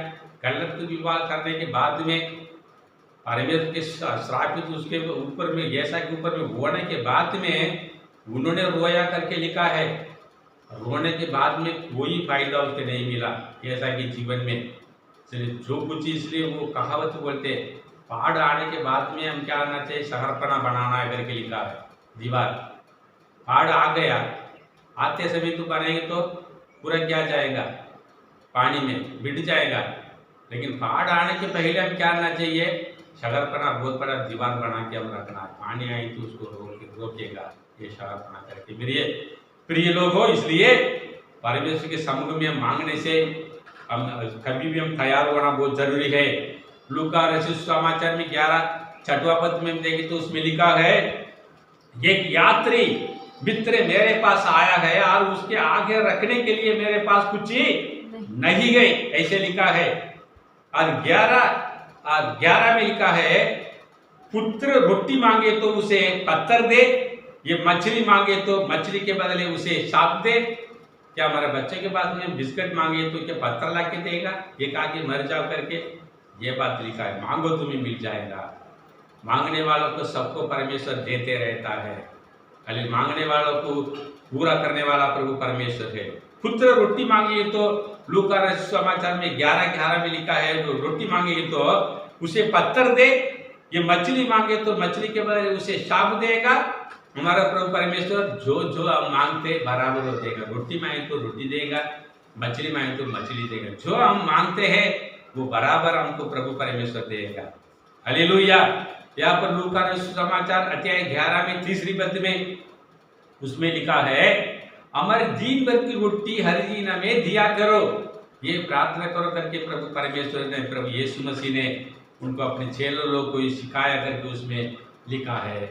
गलत विवाह करने के बाद में परमेश्वर के श्रापित उसके ऊपर में, येसा के ऊपर में होने के बाद में उन्होंने रोया करके लिखा है। रोने के बाद में कोई फायदा उसके नहीं मिला येसा के जीवन में, जो कुछ इसलिए वो कहावत बोलते, पहाड़ आने के बाद में हम क्या करना चाहिए, शहरपना बनाना है करके लिखा है। दीवार पहाड़ आ गया, आते समय तो बनाएंगे तो पूरा क्या जाएगा, पानी में बिट जाएगा। लेकिन पहाड़ आने के पहले हम क्या करना चाहिए, शहरपना बहुत बड़ा दीवार बना के हम रखना है, पानी आई तो उसको रोकेगा, ये शहरपना करके। मेरे प्रिय लोग हो, इसलिए परमेश्वर के समुख में मांगने से हम कभी भी हम तैयार होना बहुत जरूरी है। लूका रचित समाचार में 11 पद में देखें तो उसमें लिखा है, एक यात्री मित्र मेरे पास आया है और उसके आगे रखने के लिए मेरे पास कुछ नहीं गए, ऐसे लिखा है। और 11 में लिखा है, पुत्र रोटी मांगे तो उसे पत्थर दे, ये मछली मांगे तो मछली के बदले उसे सांप दे। क्या हमारे बच्चे के पास में बिस्किट मांगे तो क्या पत्थर ला के देगा, एक आगे मर जाओ करके? ये बात लिखा है, मांगो तुम्हें मिल जाएगा। मांगने वालों को सबको परमेश्वर देते रहता है, खाली मांगने वालों को पूरा करने वाला प्रभु परमेश्वर है। पुत्र रोटी मांगे तो लूका रचित समाचार में 11:11 में लिखा है, तो रोटी मांगे तो उसे पत्थर दे, ये मछली मांगे तो मछली के बदले उसे सांप देगा। हमारा प्रभु परमेश्वर जो जो हम मांगते बराबर हो देगा। रोटी मांगे तो रोटी देगा, मछली मांगे तो मछली देगा। जो हम मांगते हैं वो बराबर हमको प्रभु परमेश्वर देगा। हालेलुया। यहाँ पर लूका रचित समाचार अध्याय 11 में 3 पद में उसमें लिखा है, हमारे दिन भर की रोटी हर दिन हमें दिया करो। ये प्रार्थना करो करके प्रभु परमेश्वर ने, प्रभु यीशु मसीह ने उनको अपने चेलों लोग को सिखाया करके उसमें लिखा है।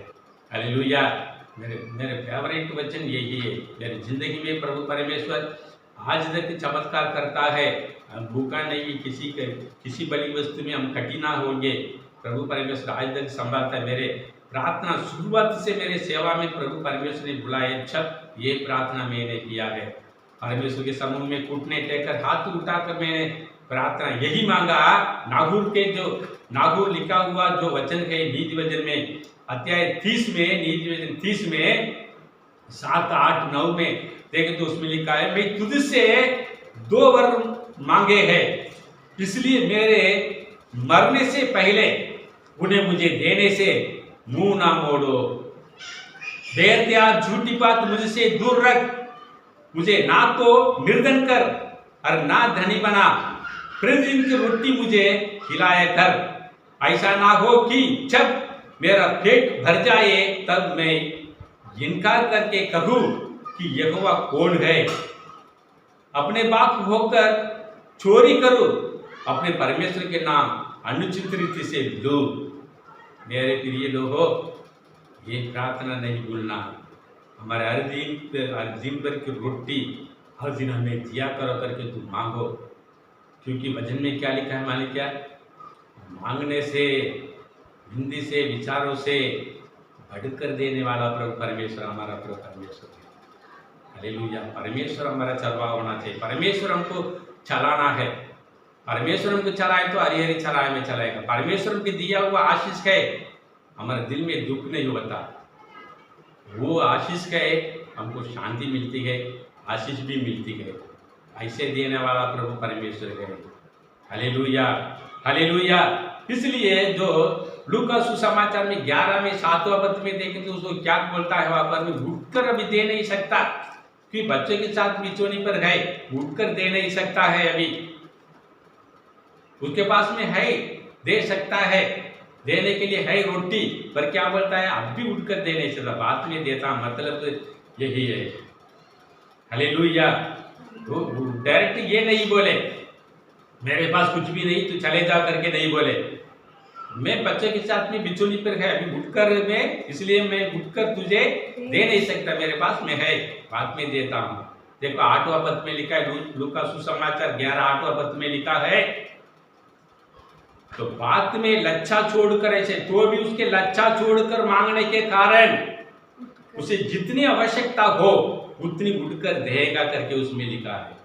हालेलुया। मेरे फेवरेट वचन यही है। मेरी जिंदगी में प्रभु परमेश्वर आज तक चमत्कार करता है। हम भूखा नहीं, किसी बड़ी वस्तु में हम कठिन ना होंगे। प्रभु परमेश्वर आज तक संभालता है। मेरे प्रार्थना शुरुआत से मेरे सेवा में प्रभु परमेश्वर ने बुलाए, जब ये प्रार्थना मैंने किया है। परमेश्वर के समूह में घुटने टेकर हाथ उठाकर मैंने प्रार्थना यही मांगा। नागूर लिखा हुआ जो वचन है नीति वचन में अध्याय 30 में, नीति वचन 30 में 7, 8, 9 में देखें तो उसमें लिखा है, मैं तुझसे 2 वर मांगे हैं, इसलिए मेरे मरने से पहले उन्हें मुझे देने से मुंह ना मोड़ो। बेहत्या झूठी बात मुझसे दूर रख, मुझे ना तो निर्धन कर और ना धनी बना, प्रतिदिन की रोटी मुझे खिलाया कर। ऐसा ना हो कि जब मेरा पेट भर जाए तब मैं इनकार करके कहूं कि यहोवा कौन है। अपने बाप होकर चोरी करूं, अपने परमेश्वर के नाम अनुचित रीति से लो। मेरे प्रिय लोगों, ये प्रार्थना नहीं भूलना। हमारे हर दिन भर की रोटी हर दिन हमें दिया करो करके तुम मांगो, क्योंकि वचन में क्या लिखा है मालिक? क्या मांगने से, हिंदी से, विचारों से बढ़कर देने वाला प्रभु परमेश्वर हमारा प्रभु परमेश्वर है। हालेलुया। परमेश्वर हमारा चलवा होना चाहिए। परमेश्वर हमको चलाना है। परमेश्वर हमको चलाए तो हरी हरी चलाए में चलाएगा। परमेश्वर को दिया हुआ आशीष है, हमारे दिल में दुख नहीं होता। वो आशीष है, हमको शांति मिलती है, आशीष भी मिलती है। ऐसे देने वाला प्रभु परमेश्वर है। Hallelujah, hallelujah. इसलिए जो लूका सुसमाचार में 11 में 7वां पद में देखें तो उसको क्या बोलता है, वहां पर मैं उठकर अभी दे नहीं सकता, क्योंकि बच्चे के साथ बिचौनी पर गए, उठकर दे नहीं सकता है। अभी उसके पास में है, दे सकता है, देने के लिए है रोटी, पर क्या बोलता है, अब भी उठकर दे नहीं सकता, बाद में देता। मतलब यही है। हालेलुया। वो डायरेक्ट ये नहीं बोले मेरे पास कुछ भी नहीं, तू चले जा करके नहीं बोले। मैं बच्चे के साथ में बिचौनी पर है, अभी उठकर मैं, इसलिए मैं उठकर तुझे दे नहीं सकता, मेरे पास में है, बाद में देता हूं। देखो 8वां पद में लिखा है, लूका सुसमाचार 11 8वां पद में लिखा है, तो बात में लच्छा छोड़कर, ऐसे तो भी उसके लच्छा छोड़कर मांगने के कारण उसे जितनी आवश्यकता हो उतनी उठकर देगा करके उसमें लिखा है।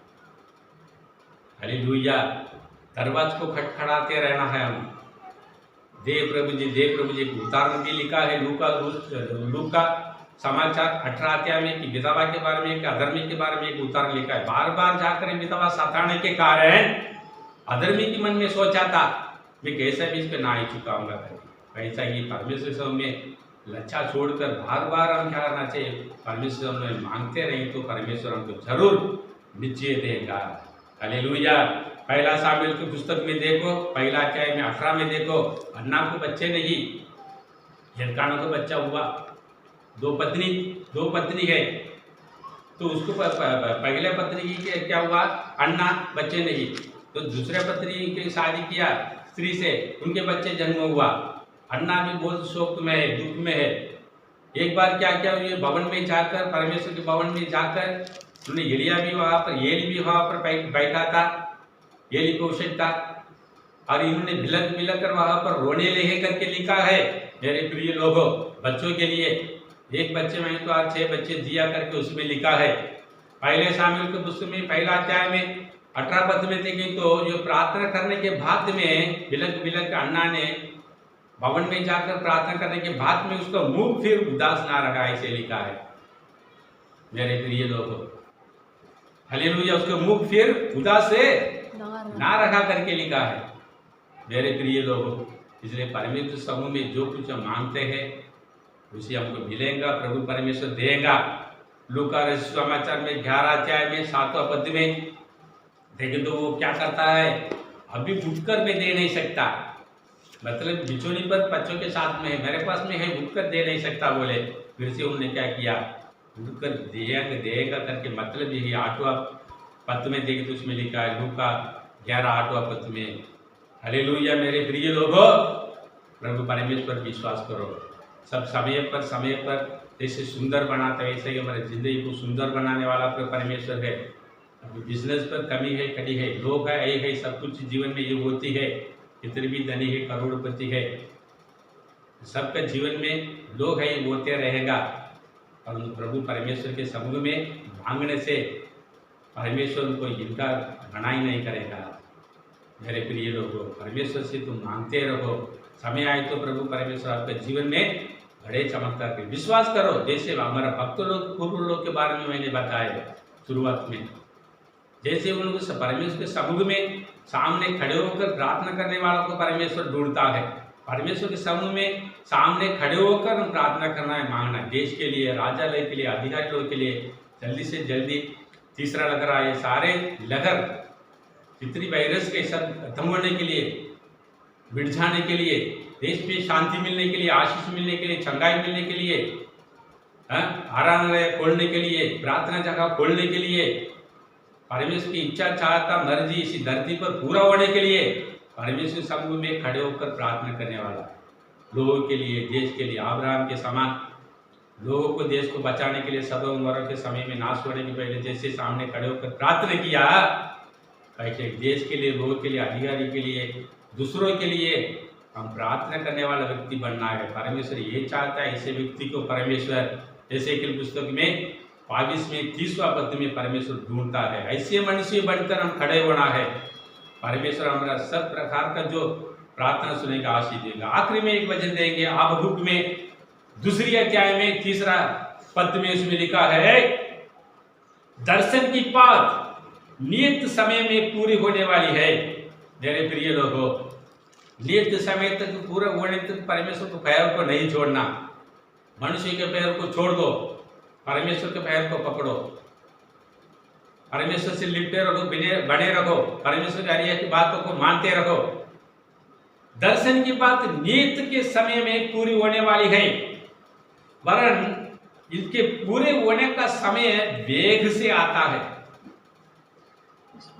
हालेलुया। दरवाज को खटखटाते रहना है हम, दे प्रभु जी, दे प्रभु जी। उदाहरण भी लिखा है लूका समाचार 18 अध्याय में कि विधवा के बारे में, कि अधर्मी के बारे में एक उदाहरण लिखा है। बार बार जाकर विधवा सताने के कारण अधर्मी के मन में सोचा था मैं कैसे भी इस पे ना ही चुकाऊंगा करके। ऐसा ही परमेश्वर से हमें लच्छा छोड़कर बार बार हम क्या करना चाहिए, परमेश्वर हमें मांगते रहें तो परमेश्वर हमको जरूर निश्चय देगा। हालेलुया। पहला सामुएल की पुस्तक में देखो, पहला अध्याय में 18 में देखो, अन्ना को बच्चे नहीं, एल्काना को बच्चा हुआ, दो पत्नी है, तो उसको पहले पत्नी की क्या हुआ, अन्ना, बच्चे नहीं। तो दूसरे पत्नी की शादी किया स्त्री से, उनके बच्चे जन्म हुआ। अन्ना भी बहुत शोक में है, दुख में है। एक बार क्या क्या हुआ, भवन में जाकर, परमेश्वर के भवन में जाकर उन्होंने, एलिया भी वहां पर, एली भी वहां पर बैठा था, एली पोषक था, और इन्होंने बिलक बिलक कर वहां पर रोने लगे करके लिखा है। मेरे प्रिय लोगों, बच्चों के लिए एक बच्चे में तो आज 6 बच्चे दिया करके उसमें लिखा है। पहले शामिल के पुस्तक में पहला अध्याय में 18 पद में देखें तो जो प्रार्थना करने के बाद में बिलक बिलक अन्ना ने भवन में जाकर प्रार्थना करने के बाद में उसका मुंह फिर उदास ना रखा, ऐसे लिखा है। मेरे प्रिय लोगों, हालेलुया, उसका मुख फिर उदास से ना रखा करके लिखा है। मेरे प्रिय लोगों, इसलिए परमेश्वर समूह में जो कुछ हम मांगते हैं उसे हमको मिलेगा, प्रभु परमेश्वर देगा। लूका समाचार में 11 अध्याय में 7वां पद में देखें तो वो क्या करता है, अभी उठकर मैं दे नहीं सकता, मतलब बिचौली पर बच्चों के साथ में है, मेरे पास में है, उठकर दे नहीं सकता बोले। फिर से उन्होंने क्या किया, उठकर देगा करके, मतलब यही 8वां पद में देखे तो उसमें लिखा है, लूका 11 8वां पद में। हालेलुया, मेरे प्रिय लोगों, प्रभु परमेश्वर विश्वास करो। सब समय पर जैसे सुंदर बनाता है, वैसे ही हमारे जिंदगी को सुंदर बनाने वाला परमेश्वर है। अभी बिजनेस पर कमी है, कड़ी है, लोग है, ये है, सब कुछ जीवन में ये होती है, कितने भी धनी है, करोड़पति है, सबका जीवन में लोग है, ये होते रहेगा। और प्रभु परमेश्वर के समूह में मांगने से परमेश्वर उनको इनका मनाही नहीं करेगा। मेरे प्रिय लोगों, परमेश्वर से तुम मांगते रहो, समय आए तो प्रभु परमेश्वर आपके जीवन में बड़े चमत्कार के, विश्वास करो। जैसे हमारा भक्त लोग, पूर्व लोग के बारे में मैंने बताया शुरुआत में, जैसे उनको परमेश्वर के समूह में सामने खड़े होकर प्रार्थना करने वालों को परमेश्वर ढूंढता है। परमेश्वर के समूह में सामने खड़े होकर प्रार्थना करना है, मांगना है, देश के लिए, राजालय के लिए, अधिकारी लोगों के लिए, जल्दी से जल्दी। तीसरा लग रहा है, सारे लहर, जितनी वायरस के सब खत्म होने के लिए, मिट जाने के लिए, देश में शांति मिलने के लिए, आशीष मिलने के लिए, चंगाई मिलने के लिए, आराधनालय खोलने के लिए, प्रार्थना जगह खोलने के लिए, परमेश्वर की इच्छा, चाहता, मर्जी इसी धरती पर पूरा होने के लिए परमेश्वर समूह में खड़े होकर प्रार्थना करने वाला लोगों के लिए, देश के लिए, अब्राहम के समान लोगों को, देश को बचाने के लिए, सदोम अमोरा के समय में नाश होने के पहले जैसे सामने खड़े होकर प्रार्थना किया, ऐसे देश के लिए, लोगों के लिए, अधिकारी के लिए, दूसरों के लिए हम प्रार्थना करने वाला व्यक्ति बनना है। परमेश्वर ये चाहता है, ऐसे व्यक्ति को परमेश्वर, जैसे कि पुस्तक में 22 में 30वां पद में परमेश्वर ढूंढता है, ऐसे मनुष्य बनकर हम खड़े होना है। परमेश्वर हमारा सब प्रकार का जो प्रार्थना सुनेगा, आशीष देगा। आखिरी में एक वचन देंगे, हबक्कुक में 2 अध्याय में 3 पद में उसमें लिखा है, दर्शन की बात नियत समय में पूरी होने वाली है। मेरे प्रिय लोगों, नियत समय तक पूरा होने तक परमेश्वर के पैर को नहीं छोड़ना, मनुष्य के पैर को छोड़ दो, परमेश्वर के पैर को पकड़ो, परमेश्वर से लिपटे रहो, बने रहो, परमेश्वर की हर एक बातों को मानते रहो। दर्शन की बात नियत के समय में पूरी होने वाली है, वरन इसके पूरे होने का समय वेग से आता है।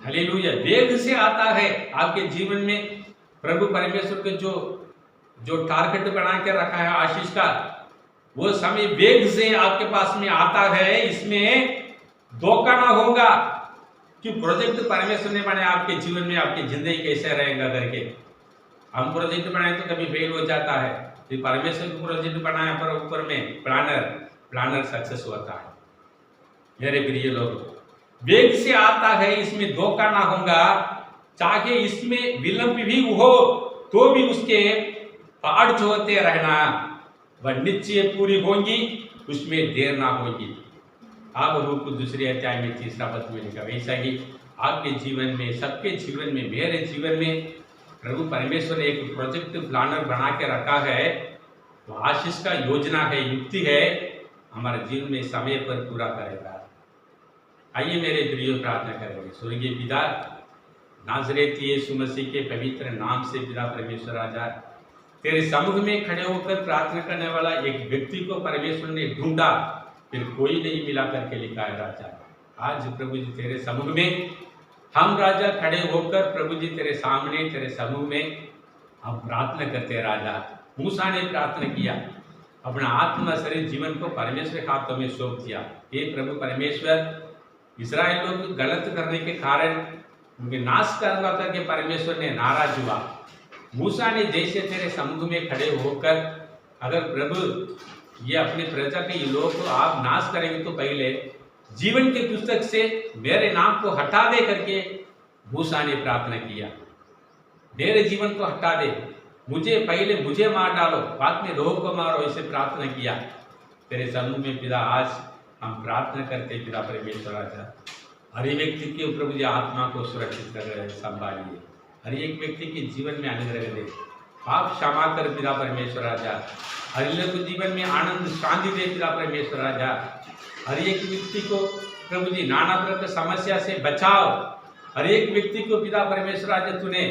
हालेलुया, वेग से आता है आपके जीवन में। प्रभु परमेश्वर के जो टारगेट बना के रखा है आशीष का, वो समय वेग से आपके पास में आता है। इसमें धोखा ना होगा कि प्रोजेक्ट परमेश्वर ने बनाया आपके जीवन में, आपकी जिंदगी कैसे रहेगा करके। हम प्रोजेक्ट बनाए तो कभी फेल हो जाता है, फिर परमेश्वर को प्रोजेक्ट बनाया पर ऊपर में प्लानर सक्सेस होता है। मेरे प्रिय लोग, वेग से आता है, इसमें धोखा ना होगा। चाहे इसमें विलंब भी हो तो भी उसके पाठ होते रहना, वह निश्चय पूरी होंगी, उसमें देर ना होगी। आप रूप 2 अध्याय में 3 पद में लिखा, वैसा ही आपके जीवन में, सबके जीवन में, मेरे जीवन में प्रभु परमेश्वर ने एक प्रोजेक्ट प्लानर बना के रखा है। तो आशीष का योजना है, युक्ति है, हमारे जीवन में समय पर पूरा करेगा। आइए मेरे प्रिय प्रार्थना करेंगे। स्वर्गीय पिता, नाज़रेती यीशु मसीह के पवित्र नाम से पिता परमेश्वर राजा, तेरे समूह में खड़े होकर प्रार्थना करने वाला एक व्यक्ति को परमेश्वर ने ढूंढा, फिर कोई नहीं मिला करके लिखा है राजा। आज प्रभु जी तेरे समूह में हम राजा खड़े होकर प्रभु जी तेरे सामने तेरे समूह में हम प्रार्थना करते हैं राजा। मूसा ने प्रार्थना किया, अपना आत्मा शरीर जीवन को परमेश्वर के हाथों में सौंप दिया। हे प्रभु परमेश्वर, इस्राएल लोग गलत करने के कारण उनके नाश करूंगा करके परमेश्वर ने नाराज हुआ। मूसा ने जैसे तेरे समुद्र में खड़े होकर अगर प्रभु ये अपने प्रजा के ये लोग को आप नाश करेंगे तो पहले जीवन के पुस्तक से मेरे नाम को हटा दे करके मूसा ने प्रार्थना किया। मेरे जीवन को हटा दे, मुझे पहले मुझे मार डालो, बाद में रोह को मारो, ऐसे प्रार्थना किया। तेरे समूह में पिता आज हम प्रार्थना करते पिता परमेश्वर राजा, हर एक व्यक्ति के प्रभु जी आत्मा को सुरक्षित कर संभालिए, हर एक व्यक्ति के जीवन में अनुग्रह दे, पाप क्षमा कर पिता परमेश्वर राजा, हर एक को जीवन में आनंद शांति दे पिता परमेश्वर राजा। हर एक व्यक्ति को प्रभु जी नाना प्रकार की समस्या से बचाओ। हर एक व्यक्ति को पिता परमेश्वर राजा तूने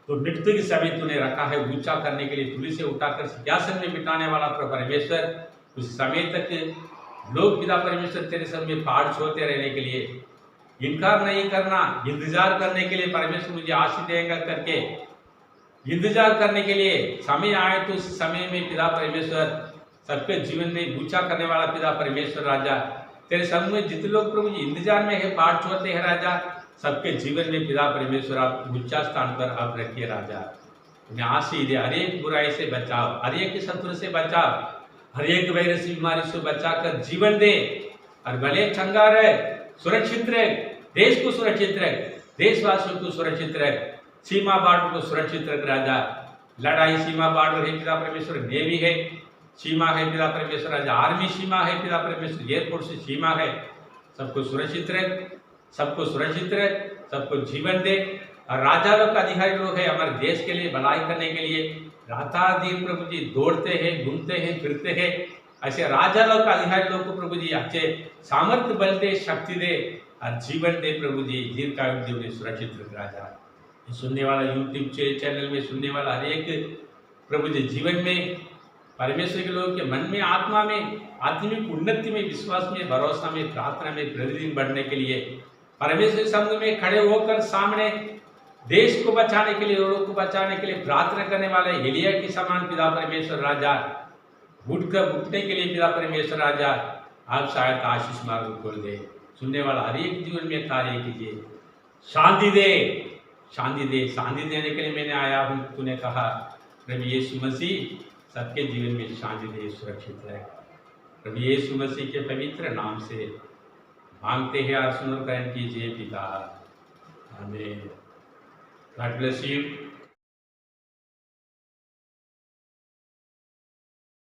तो मृत्यु के समय तूने रखा है ऊंचा करने के लिए, तुझे से उठाकर सिंहासन में बिठाने वाला परमेश्वर, उस समय तक लोग पिता परमेश्वर तेरे सामने पाड़ छोड़ते रहने के लिए, इनकार नहीं करना, इंतजार करने के लिए परमेश्वर मुझे आशीष देगा करके इंतजार करने के लिए समय आए तो उस समय में पिता परमेश्वर सबके जीवन में ऊंचा करने वाला पिता परमेश्वर राजा, तेरे समूह में जितने लोग प्रभु जी इंतजार में है, पाड़ छोड़ते हैं राजा, सबके जीवन में पिता परमेश्वर आप ऊंचा स्थान पर आप रखिए राजा। तुम्हें आशीष दे, हर एक बुराई से बचाओ, हर एक शत्रु से बचाओ, हर एक वायरस बीमारी से बचाकर जीवन दे, और भले चंगा रहे, सुरक्षित रहे, देश को सुरक्षित रहे, देशवासियों को सुरक्षित रहे, सीमा बार्डर को सुरक्षित रख राजा। लड़ाई सीमा बार्डर है पिता परमेश्वर, नेवी है सीमा है पिता परमेश्वर राजा, आर्मी सीमा है पिता परमेश्वर, एयरफोर्स सीमा है, सबको सुरक्षित रहे, सबको सुरक्षित रहे, सबको जीवन दे। और राजा लोग अधिकारी लोग है हमारे देश के लिए भलाई करने के लिए रात दिन प्रभु जी दौड़ते हैं, घूमते हैं, फिरते हैं, ऐसे राजा लोग अधिकारी लोग को प्रभु जी अच्छे सामर्थ्य बल दे, शक्ति दे और जीवन दे प्रभु जी, दीर्घायु दे, उन्हें सुरक्षित रख राजा। सुनने वाला यूट्यूब चैनल में सुनने वाला हर एक प्रभु जी जीवन में परमेश्वर के लोगों के मन में आत्मा में आत्मिक उन्नति में विश्वास में भरोसा में प्रार्थना में प्रतिदिन बढ़ने के लिए परमेश्वर संग में खड़े होकर सामने देश को बचाने के लिए, लोगों को बचाने के लिए प्रार्थना करने वाले एलिया के समान पिता परमेश्वर राजा, उठने के लिए पिता परमेश्वर राजा आप शायद आशीष मार्ग खोल दे। सुनने वाला हर एक जीवन में कार्य कीजिए, शांति दे, शांति दे, शांति देने के लिए मैंने आया हूँ। तूने कहा प्रभु यीशु मसीह सबके जीवन में शांति दे, सुरक्षित रहे। प्रभु यीशु मसीह के पवित्र नाम से मांगते हैं और सुनकर कीजिए पिता, आमीन। God bless you.